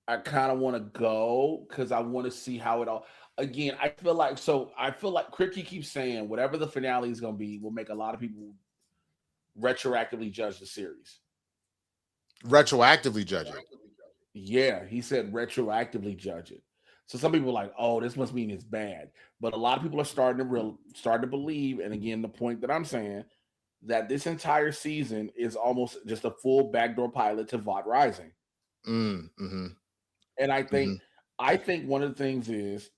I kind of want to go because I want to see how it all. Again, I feel like Cricky keeps saying whatever the finale is going to be will make a lot of people retroactively judge the series. Retroactively judge it. Yeah, he said retroactively judge it. So some people are like, "Oh, this must mean it's bad," but a lot of people are starting to believe. And again, the point that I'm saying that this entire season is almost just a full backdoor pilot to VOD Rising. Mm-hmm. And I think one of the things is.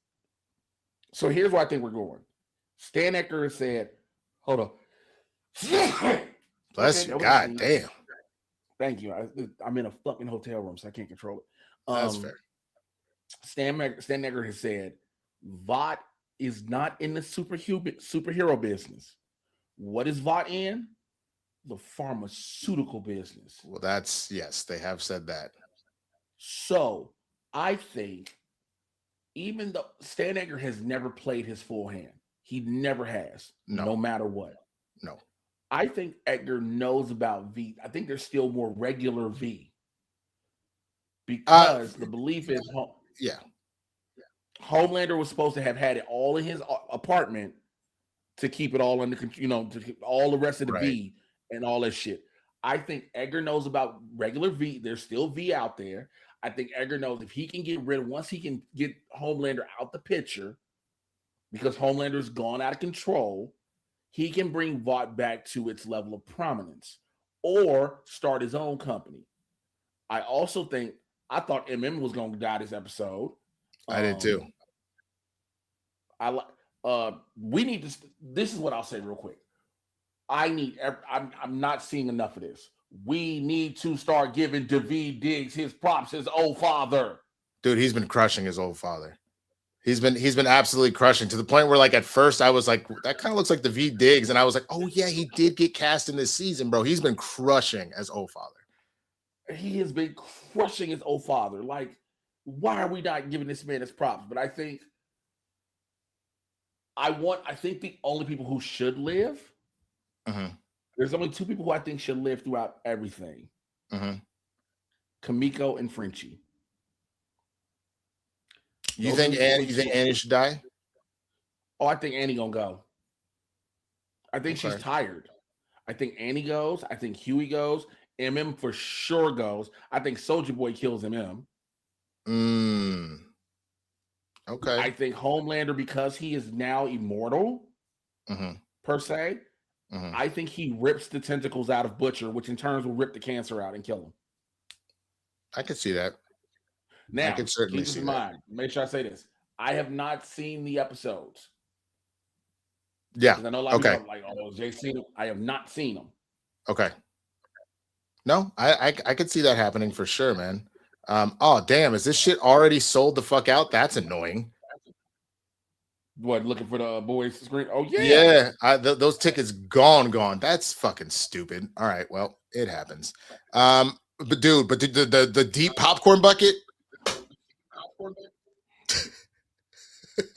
So here's where I think we're going. Stan Edgar said, hold on. Bless you. God damn. Thank you. I'm in a fucking hotel room, so I can't control it. That's fair. Stan Edgar has said, VOD is not in the superhero business. What is VOD in? The pharmaceutical business. Well, yes, they have said that. So I think even though Stan Edgar has never played his full hand, he never has, no matter what. No. I think Edgar knows about V. I think there's still more regular V. Because the belief is, Homelander was supposed to have had it all in his apartment to keep it all under control, to keep all the rest of the V and all that shit. I think Edgar knows about regular V. There's still V out there. I think Edgar knows if he can once he can get Homelander out the picture, because Homelander's gone out of control, he can bring VOD back to its level of prominence or start his own company. I also think, I thought MM was going to die this episode. I did too. We need to, this is what I'll say real quick. I'm not seeing enough of this. We need to start giving David Diggs his props, his old father. Dude, he's been crushing his old father. He's been absolutely crushing, to the point where, like, at first I was like, that kind of looks like David Diggs, and I was like, oh yeah, he did get cast in this season, bro. He's been crushing as old father. He has been crushing his old father. Like, why are we not giving this man his props? But I think the only people who should live. There's only two people who I think should live throughout everything. Kamiko and Frenchie. You think Annie should die? Oh, I think Annie gonna go. I think she's tired. I think Annie goes. I think Huey goes. MM for sure goes. I think Soulja Boy kills MM. Okay. I think Homelander, because he is now immortal, per se, I think he rips the tentacles out of Butcher, which in turn will rip the cancer out and kill him. I could see that. Now, I can certainly keep this see in mind. Make sure I say this. I have not seen the episodes. Yeah. I know a lot of people are like, oh, Jay seen them. I have not seen them. Okay. No, I could see that happening for sure, man. Oh damn, is this shit already sold the fuck out? That's annoying. What, looking for the boys screen? Oh yeah. Yeah, those tickets gone. That's fucking stupid. All right, well, it happens. But the deep popcorn bucket.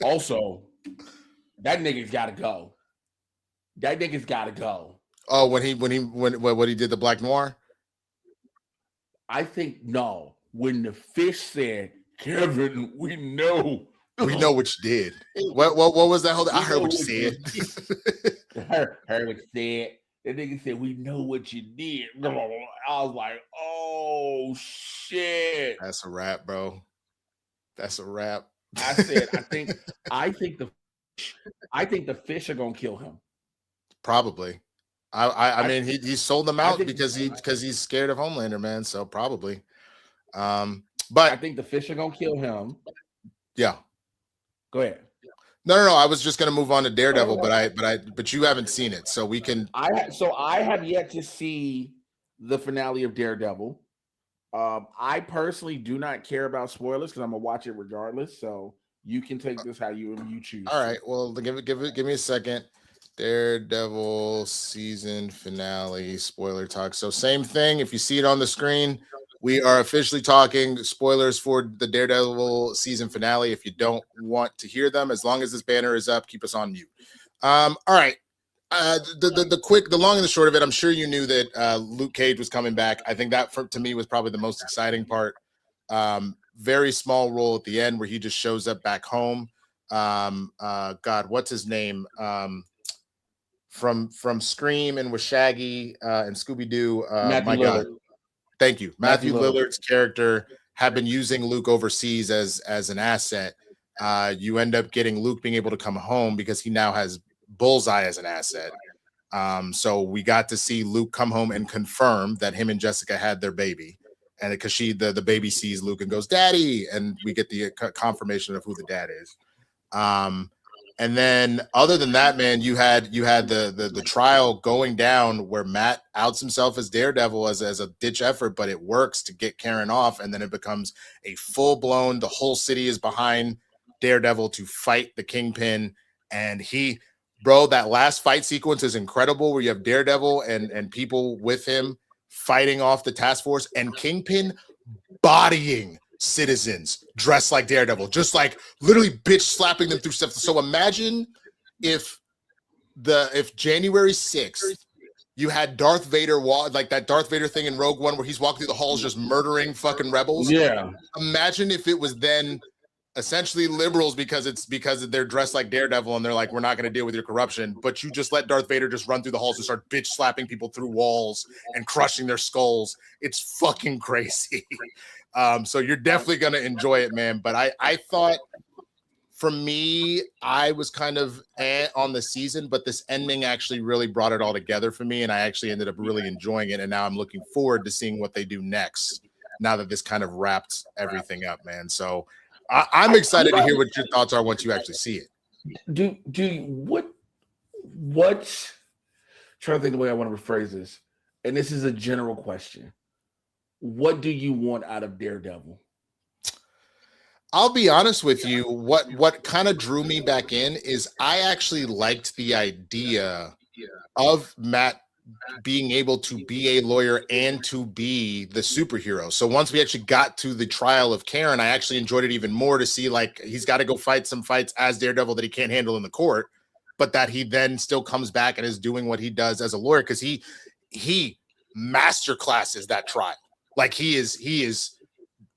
Also, that nigga's got to go. That nigga's got to go. Oh, when he did the Black Noir. I think no. When the fish said, "Kevin, we know what you did." What was that whole? I heard what you said. Heard what you said. That nigga said, "We know what you did." I was like, "Oh shit!" That's a wrap, bro. That's a wrap. I said, I think the fish are gonna kill him. Probably. I mean, he sold them out because he's scared of Homelander, man. So probably. But I think the fish are gonna kill him. Yeah. Go ahead. No. I was just gonna move on to Daredevil, but you haven't seen it, so we can. I have yet to see the finale of Daredevil. I personally do not care about spoilers because I'm gonna watch it regardless. So you can take this how you choose. All right. Well, give me a second. Daredevil season finale spoiler talk. So same thing. If you see it on the screen, we are officially talking spoilers for the Daredevil season finale. If you don't want to hear them, as long as this banner is up, keep us on mute. All right. The long and the short of it, I'm sure you knew that Luke Cage was coming back. I think that to me was probably the most exciting part. Very small role at the end where he just shows up back home. God, what's his name? From Scream and with Shaggy and Scooby-Doo. My Lillard. God. Thank you. Matthew Lillard's character had been using Luke overseas as an asset. You end up getting Luke being able to come home because he now has Bullseye as an asset. So we got to see Luke come home and confirm that him and Jessica had their baby. And because the baby sees Luke and goes, "Daddy," and we get the confirmation of who the dad is. And then other than that, man, you had the trial going down where Matt outs himself as Daredevil as a ditch effort, but it works to get Karen off, and then it becomes a full-blown, the whole city is behind Daredevil to fight the Kingpin. And that last fight sequence is incredible where you have Daredevil and people with him fighting off the task force and Kingpin bodying citizens dressed like Daredevil, just like literally bitch slapping them through stuff. So imagine if January 6th you had Darth Vader like that Darth Vader thing in Rogue One where he's walking through the halls just murdering fucking rebels. Yeah. Imagine if it was then essentially liberals because they're dressed like Daredevil and they're like, we're not going to deal with your corruption, but you just let Darth Vader just run through the halls and start bitch slapping people through walls and crushing their skulls. It's fucking crazy. So you're definitely going to enjoy it, man. But I thought for me, I was kind of on the season, but this ending actually really brought it all together for me. And I actually ended up really enjoying it. And now I'm looking forward to seeing what they do next now that this kind of wrapped everything up, man. So I'm excited to hear what your thoughts are once you actually see it. What trying to think the way I want to rephrase this, and this is a general question. What do you want out of Daredevil? I'll be honest with you. What kind of drew me back in is I actually liked the idea of Matt being able to be a lawyer and to be the superhero. So once we actually got to the trial of Karen, I actually enjoyed it even more to see like he's got to go fight some fights as Daredevil that he can't handle in the court, but that he then still comes back and is doing what he does as a lawyer because he master classes that trial. Like he is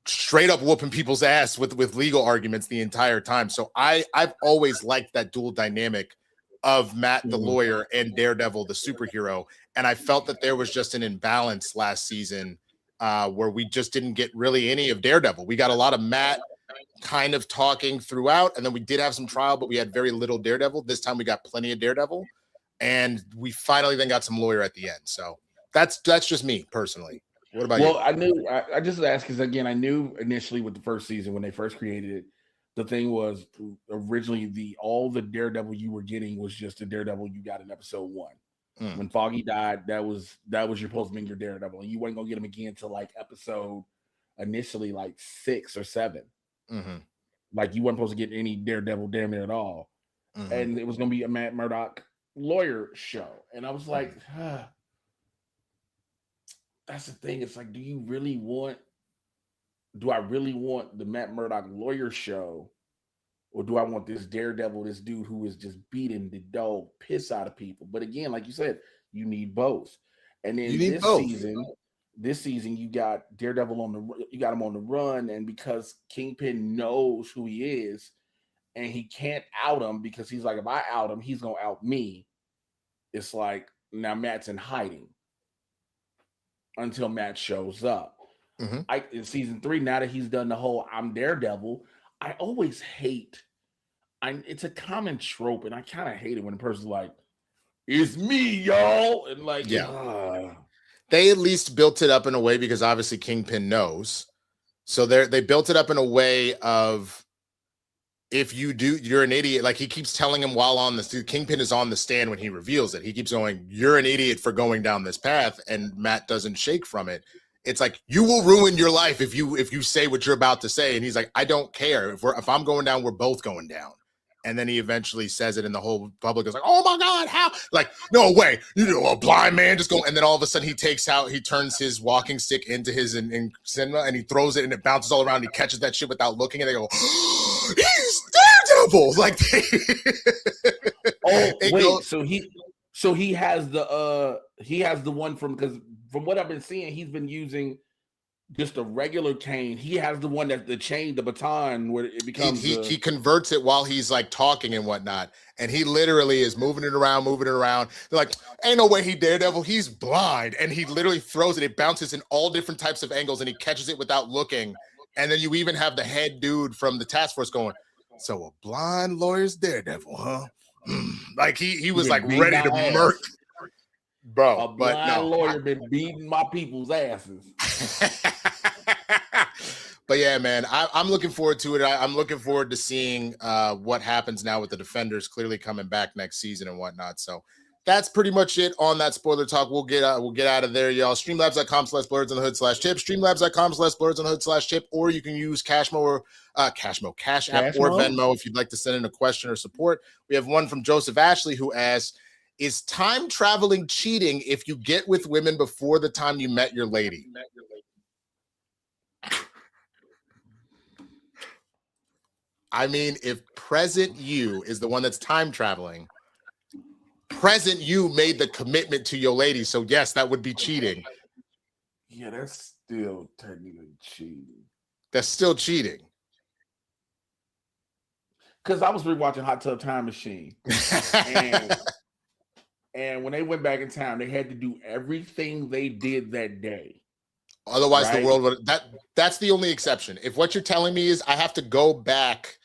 straight up whooping people's ass with legal arguments the entire time. So I've always liked that dual dynamic of Matt the lawyer and Daredevil the superhero. And I felt that there was just an imbalance last season where we just didn't get really any of Daredevil. We got a lot of Matt kind of talking throughout, and then we did have some trial, but we had very little Daredevil. This time we got plenty of Daredevil, and we finally then got some lawyer at the end. So that's just me personally. What about you? Well, I just asked because again, I knew initially with the first season when they first created it, the thing was originally all the Daredevil you were getting was just the Daredevil you got in episode 1. When Foggy died, that was your supposed to be your Daredevil, and you weren't gonna get him again till like episode initially like 6 or 7. Like you weren't supposed to get any Daredevil damn it at all, and it was gonna be a Matt Murdock lawyer show, and I was like, that's the thing. It's like, do I really want the Matt Murdock lawyer show, or do I want this Daredevil, this dude who is just beating the dog piss out of people? But again, like you said, you need both. And then this season, you got Daredevil you got him on the run, and because Kingpin knows who he is, and he can't out him because he's like, if I out him, he's gonna out me. It's like now Matt's in hiding until Matt shows up. In season 3, now that he's done the whole I'm Daredevil, I always hate. It's a common trope, and I kind of hate it when a person's like, "It's me, y'all," and like, they at least built it up in a way because obviously Kingpin knows, so they built it up in a way of if you do, you're an idiot. Like he keeps telling him while on the Kingpin is on the stand when he reveals it. He keeps going, "You're an idiot for going down this path," and Matt doesn't shake from it. It's like, you will ruin your life if you say what you're about to say. And he's like, I don't care. If I'm going down, we're both going down. And then he eventually says it, and the whole public is like, "Oh my God, how?" Like, no way, a blind man just going. And then all of a sudden, he turns his walking stick into his in cinema, and he throws it, and it bounces all around. He catches that shit without looking, and they go, "He's Daredevil!" Like, so he has the one because from what I've been seeing, he's been using just a regular cane. He has the one that's the chain, the baton, where it becomes. He converts it while he's like talking and whatnot, and he literally is moving it around. They're like, "Ain't no way he Daredevil. He's blind," and he literally throws it. It bounces in all different types of angles, and he catches it without looking. And then you even have the head dude from the task force going, "So a blind lawyer's Daredevil, huh?" Like he was like ready to murk. Bro, a blind lawyer been beating my people's asses. But yeah, man, I'm looking forward to it. I'm looking forward to seeing what happens now with the Defenders clearly coming back next season and whatnot. So that's pretty much it on that spoiler talk. We'll get out of there, y'all. Streamlabs.com/Blerds in the Hood /tip. Streamlabs.com/Blerds in the Hood /tip. Or you can use Cash App or Venmo if you'd like to send in a question or support. We have one from Joseph Ashley who asks, "Is time traveling cheating if you get with women before the time you met your lady?" I mean, if present you is the one that's time traveling, present you made the commitment to your lady. So yes, that would be cheating. Yeah, that's still technically cheating. That's still cheating. Because I was rewatching Hot Tub Time Machine. And when they went back in time, they had to do everything they did that day. Otherwise, right? The world would. That's the only exception. If what you're telling me is I have to go back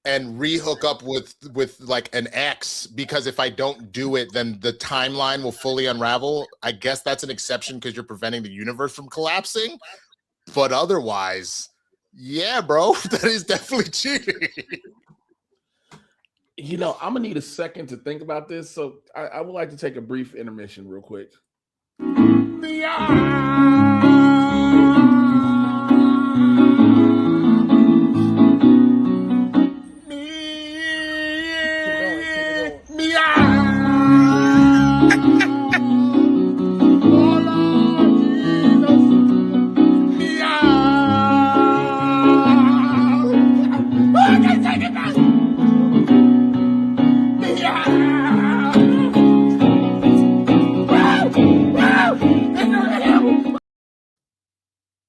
and rehook up with like an ex, because if I don't do it, then the timeline will fully unravel. I guess that's an exception because you're preventing the universe from collapsing. But otherwise, yeah, bro, that is definitely cheating. You know, I'm gonna need a second to think about this, so I would like to take a brief intermission real quick.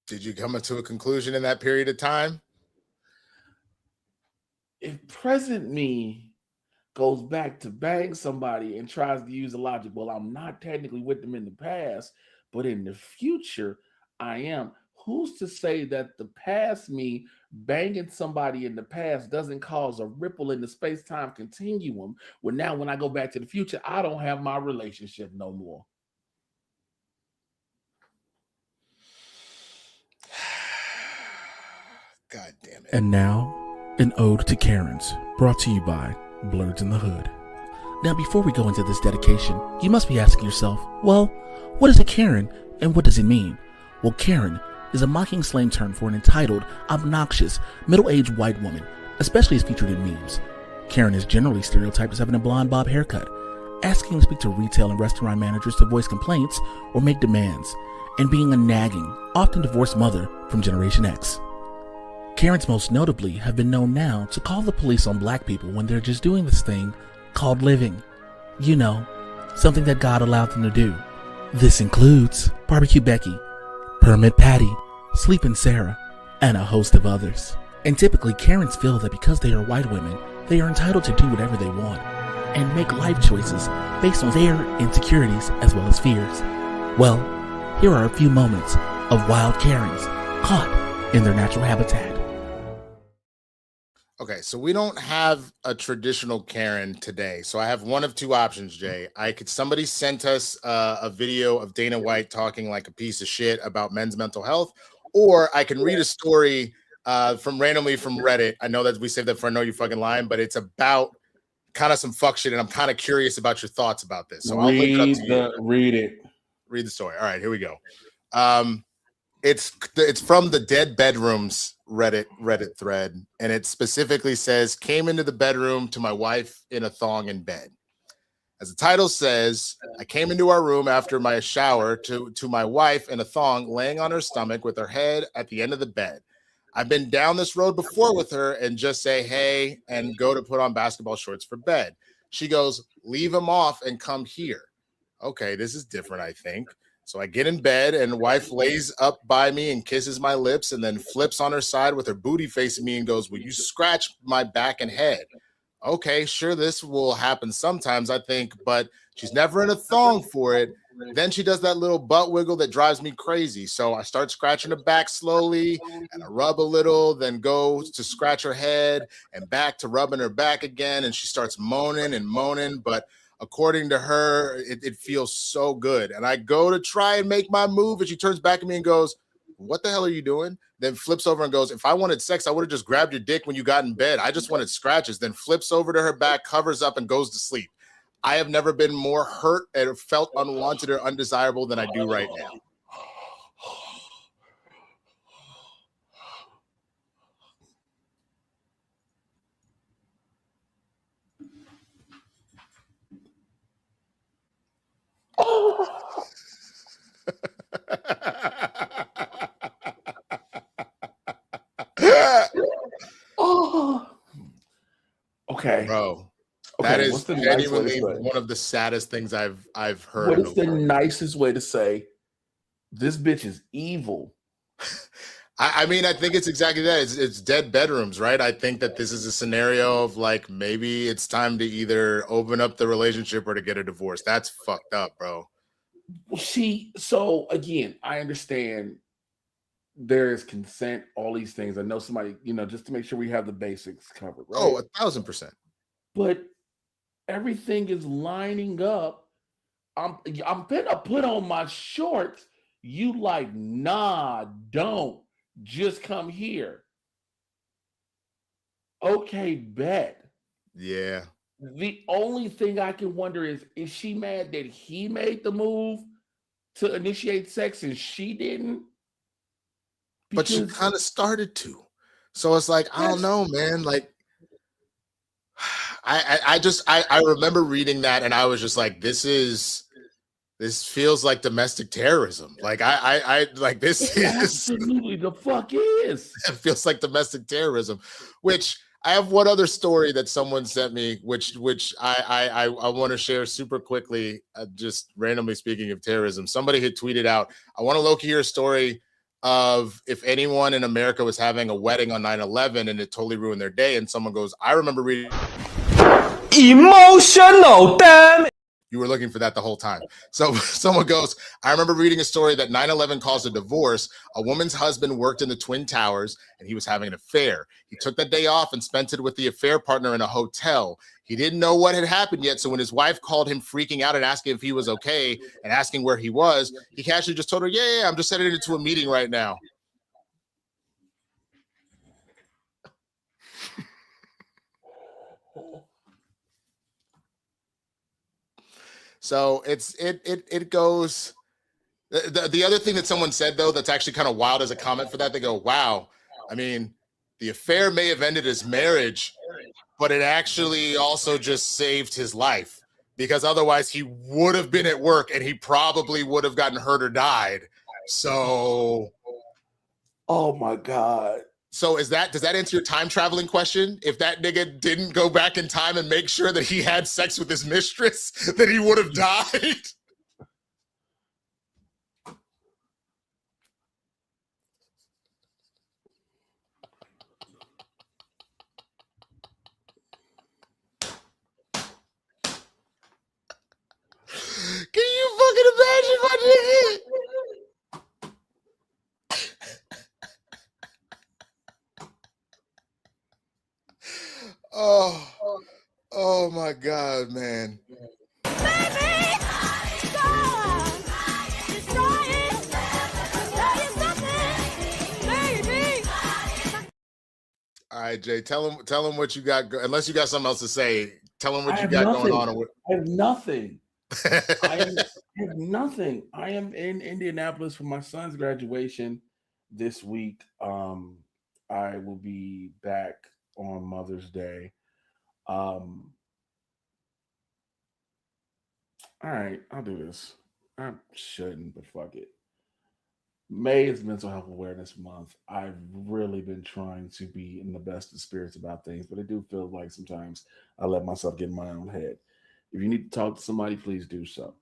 Did you come to a conclusion in that period of time? If present me goes back to bang somebody and tries to use the logic, well, I'm not technically with them in the past, but in the future, I am. Who's to say that the past me banging somebody in the past doesn't cause a ripple in the space-time continuum, when now when I go back to the future, I don't have my relationship no more? God damn it. And now, an ode to Karens, brought to you by Blerds N The Hood. Now, before we go into this dedication, you must be asking yourself, well, what is a Karen and what does it mean? Well, Karen is a mocking slang term for an entitled, obnoxious, middle-aged white woman, especially as featured in memes. Karen is generally stereotyped as having a blonde bob haircut, asking to speak to retail and restaurant managers to voice complaints or make demands, and being a nagging, often divorced mother from Generation X. Karens most notably have been known now to call the police on black people when they're just doing this thing called living. You know, something that God allowed them to do. This includes Barbecue Becky, Permit Patty, Sleepin' Sarah, and a host of others. And typically Karens feel that because they are white women, they are entitled to do whatever they want and make life choices based on their insecurities as well as fears. Well, here are a few moments of wild Karens caught in their natural habitat. Okay, so we don't have a traditional Karen today. So I have one of two options, Jay. Somebody sent us a video of Dana White talking like a piece of shit about men's mental health, or I can read a story from randomly from Reddit. I know that we saved that for I Know You Fucking Lying, but it's about kind of some fuck shit, and I'm kind of curious about your thoughts about this. So I'll link it up to you. Read it. Read the story. All right, here we go. It's from the Dead Bedrooms Reddit thread, and it specifically says, came into the bedroom to my wife in a thong in bed. As the title says, I came into our room after my shower to my wife in a thong laying on her stomach with her head at the end of the bed. I've been down this road before with her and just say, hey, and go to put on basketball shorts for bed. She goes, leave them off and come here. Okay, this is different, I think. So I get in bed and wife lays up by me and kisses my lips and then flips on her side with her booty facing me and goes, will you scratch my back and head? Okay, sure, this will happen sometimes, I think, but she's never in a thong for it. Then she does that little butt wiggle that drives me crazy. So I start scratching her back slowly and I rub a little, then go to scratch her head and back to rubbing her back again. And she starts moaning and moaning, but according to her, it feels so good. And I go to try and make my move and she turns back at me and goes, what the hell are you doing? Then flips over and goes, if I wanted sex, I would have just grabbed your dick when you got in bed. I just wanted scratches. Then flips over to her back, covers up and goes to sleep. I have never been more hurt and felt unwanted or undesirable than I do right now. Okay, bro. Okay, that is genuinely one of the saddest things I've heard. What is the nicest way to say this bitch is evil? I mean, I think it's exactly that. It's dead bedrooms, right? I think that this is a scenario of like maybe it's time to either open up the relationship or to get a divorce. That's fucked up, bro. So again, I understand there is consent, all these things. I know somebody, just to make sure we have the basics covered, right? Oh, 1,000%. But everything is lining up. I'm gonna put on my shorts. You like, nah, don't. Just come here. Okay, bet. Yeah. The only thing I can wonder is she mad that he made the move to initiate sex and she didn't? But she kind of started to. So it's like, I don't know, man. Like, I remember reading that and I was just like, this feels like domestic terrorism. Like I like this is absolutely the fuck is. It feels like domestic terrorism, which I have one other story that someone sent me, which I want to share super quickly. Just randomly speaking of terrorism, somebody had tweeted out, I want to low-key hear a story of if anyone in America was having a wedding on 9/11 and it totally ruined their day. And someone goes, I remember reading emotional, damn. You were looking for that the whole time. So someone goes, I remember reading a story that 9/11 caused a divorce. A woman's husband worked in the Twin Towers and he was having an affair. He took that day off and spent it with the affair partner in a hotel. He didn't know what had happened yet. So when his wife called him freaking out and asking if he was okay and asking where he was, he casually just told her, yeah, I'm just headed into a meeting right now. So it goes. The other thing that someone said, though, that's actually kind of wild as a comment for that, they go, wow, I mean, the affair may have ended his marriage, but it actually also just saved his life because otherwise he would have been at work and he probably would have gotten hurt or died. So, oh my God. So does that answer your time traveling question? If that nigga didn't go back in time and make sure that he had sex with his mistress, that he would have died? Can you fucking imagine, my nigga? Oh my God, man. All right, Jay, tell him what you got. Unless you got something else to say, tell him what you got nothing. going on. I have nothing. I have nothing. I am in Indianapolis for my son's graduation this week. I will be back on Mother's Day. All right, I'll do this. I shouldn't, but fuck it. May is Mental Health Awareness Month. I've really been trying to be in the best of spirits about things, but I do feel like sometimes I let myself get in my own head. If you need to talk to somebody, please do so.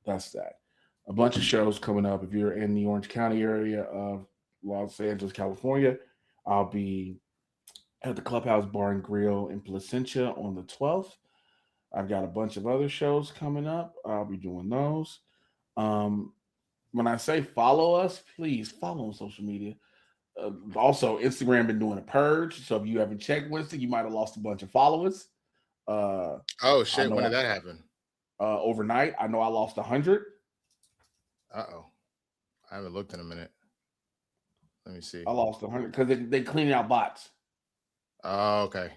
That's that. A bunch of shows coming up. If you're in the Orange County area of Los Angeles, California, I'll be at the Clubhouse Bar and Grill in Placentia on the 12th. I've got a bunch of other shows coming up. I'll be doing those. When I say follow us, please follow on social media. Also, Instagram been doing a purge. So if you haven't checked Winston, you might have lost a bunch of followers. Oh shit! When did that happen? Overnight. I know I lost 100. Uh-oh. I haven't looked in a minute. Let me see. I lost 100 because they cleaning out bots. Oh, okay.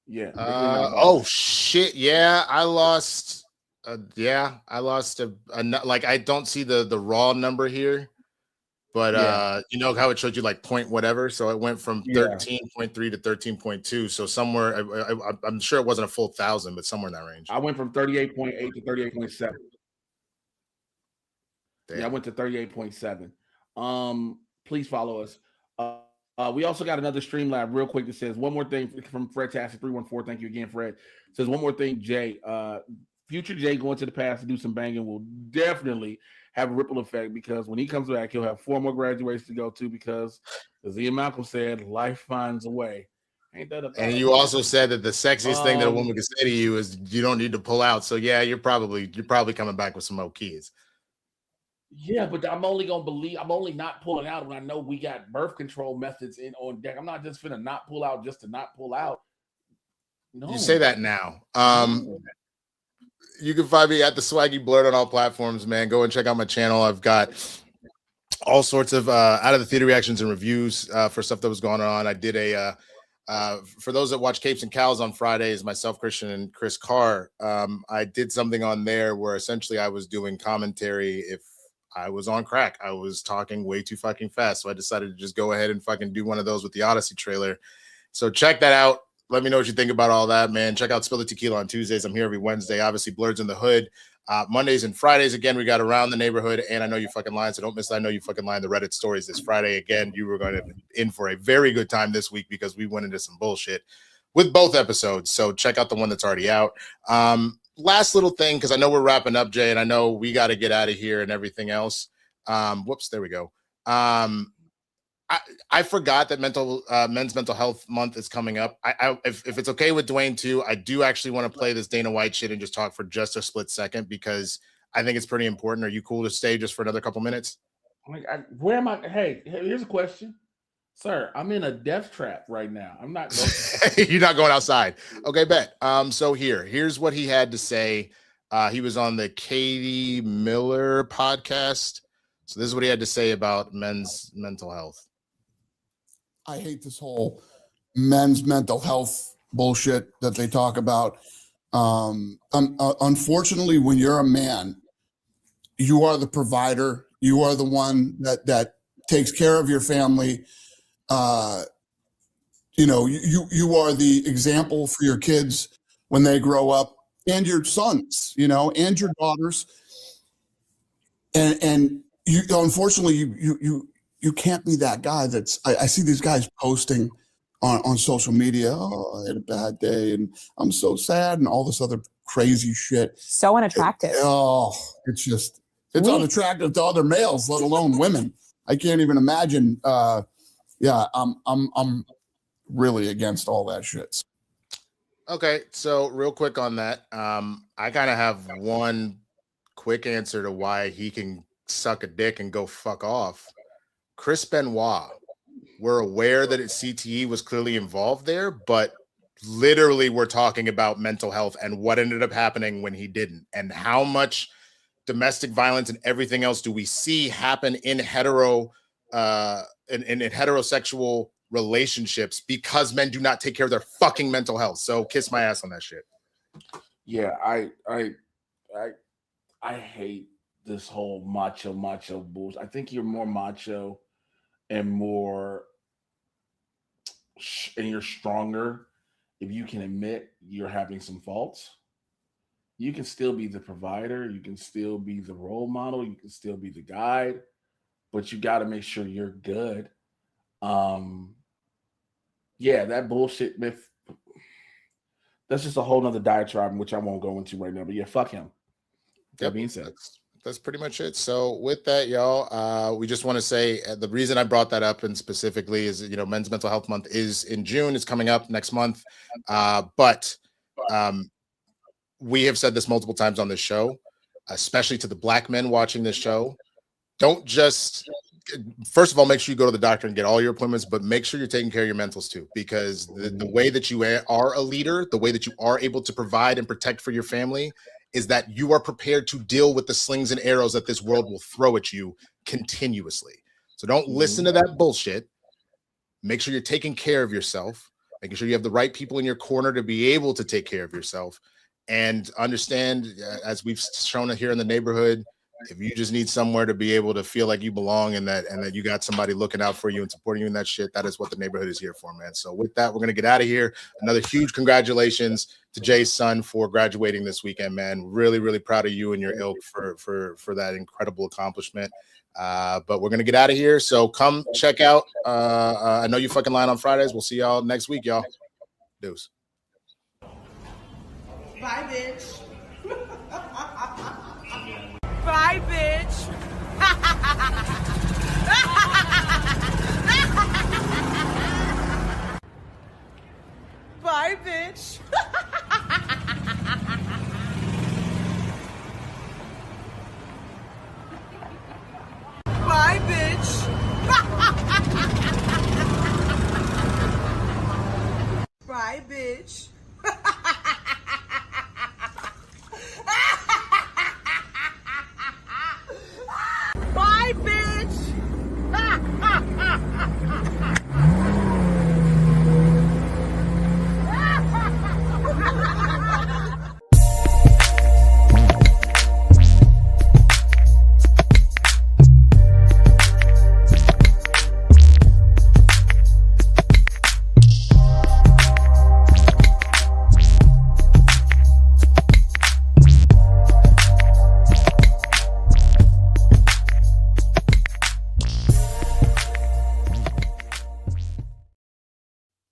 Yeah. Oh shit! Yeah, I lost. I lost like I don't see the raw number here, but you know how it showed you like point whatever. So it went from 13.3 to 13.2. So somewhere I'm sure it wasn't a full 1,000, but somewhere in that range. I went from 38.8 to 38.7. Yeah, I went to 38.7. Please follow us. We also got another Streamlab real quick that says one more thing from Fred Tassi 314. Thank you again, Fred. Says one more thing, Jay. Future Jay going to the past to do some banging will definitely have a ripple effect because when he comes back, he'll have 4 more graduations to go to because, as Ian Malcolm said, life finds a way. Ain't that a And you also said that the sexiest thing that a woman can say to you is you don't need to pull out. So yeah, you're probably coming back with some more kids. Yeah, but I'm only not pulling out when I know we got birth control methods on deck. I'm not just finna not pull out just to not pull out. No. You say that now. You can find me at TheSwaggyBlerd on all platforms, man. Go and check out my channel. I've got all sorts of out of the theater reactions and reviews for stuff that was going on. I did for those that watch Capes and Cows on Fridays, myself, Christian, and Chris Carr, I did something on there where essentially I was doing commentary if I was on crack. I was talking way too fucking fast. So I decided to just go ahead and fucking do one of those with the Odyssey trailer. So check that out. Let me know what you think about all that, man. Check out Spill the Tequila on Tuesdays. I'm here every Wednesday. Obviously, Blerds in the Hood. Mondays and Fridays, again, we got Around the Neighborhood. And I Know You Fucking Lying, so don't miss I Know You Fucking Lying, the Reddit stories this Friday. Again, you were going to in for a very good time this week because we went into some bullshit with both episodes. So check out the one that's already out. Last little thing, because I know we're wrapping up, Jay, and I know we got to get out of here and everything else. Whoops, there we go. I forgot that Men's Mental Health Month is coming up. If it's okay with Dwayne too, I do actually want to play this Dana White shit and just talk for just a split second because I think it's pretty important. Are you cool to stay just for another couple minutes? Where am I? Hey, here's a question, sir. I'm in a death trap right now. I'm not going. You're not going outside. Okay, bet. So here's what he had to say. He was on the Katie Miller podcast. So this is what he had to say about men's mental health. I hate this whole men's mental health bullshit that they talk about. Unfortunately, when you're a man, you are the provider. You are the one that takes care of your family. You are the example for your kids when they grow up and your sons, and your daughters. And you, unfortunately, you can't be that guy I see these guys posting on social media, oh, I had a bad day and I'm so sad and all this other crazy shit. So unattractive. It's unattractive to other males, let alone women. I can't even imagine. I'm really against all that shit. Okay, so real quick on that, I kind of have one quick answer to why he can suck a dick and go fuck off. Chris Benoit, we're aware that CTE was clearly involved there, but literally we're talking about mental health and what ended up happening when he didn't, and how much domestic violence and everything else do we see happen in heterosexual relationships because men do not take care of their fucking mental health. So kiss my ass on that shit. Yeah, I hate this whole macho bullshit. I think you're more macho and you're stronger if you can admit you're having some faults. You can still be the provider, you can still be the role model, you can still be the guide, but you got to make sure you're good. Yeah, that bullshit myth. That's just a whole nother diatribe, which I won't go into right now. But yeah, fuck him. That being said, that's pretty much it. So with that, y'all, we just want to say the reason I brought that up and specifically is, you know, Men's Mental Health Month is in June. It's coming up next month. But we have said this multiple times on this show, especially to the Black men watching this show. Don't just, first of all, make sure you go to the doctor and get all your appointments, but make sure you're taking care of your mentals too, because the way that you are a leader, the way that you are able to provide and protect for your family is that you are prepared to deal with the slings and arrows that this world will throw at you continuously. So don't listen to that bullshit. Make sure you're taking care of yourself, making sure you have the right people in your corner to be able to take care of yourself, and understand, as we've shown here in the neighborhood, if you just need somewhere to be able to feel like you belong and that you got somebody looking out for you and supporting you in that shit, that is what the neighborhood is here for, man. So with that, we're going to get out of here. Another huge congratulations to Jay's son for graduating this weekend, man. Really, really proud of you and your ilk for that incredible accomplishment. But we're going to get out of here. So come check out. I know you fucking lying on Fridays. We'll see y'all next week, y'all. Deuce. Bye, bitch. Bye, bitch. Bye, bitch. Bye, bitch. Bye, bitch. Bye, bitch!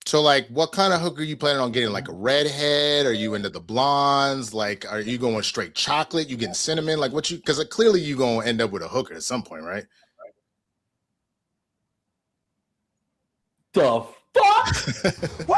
So, like, what kind of hook are you planning on getting? Like a redhead? Are you into the blondes? Like, are you going straight chocolate? You getting cinnamon? Like, what you? Because clearly you gonna end up with a hooker at some point, right? The fuck?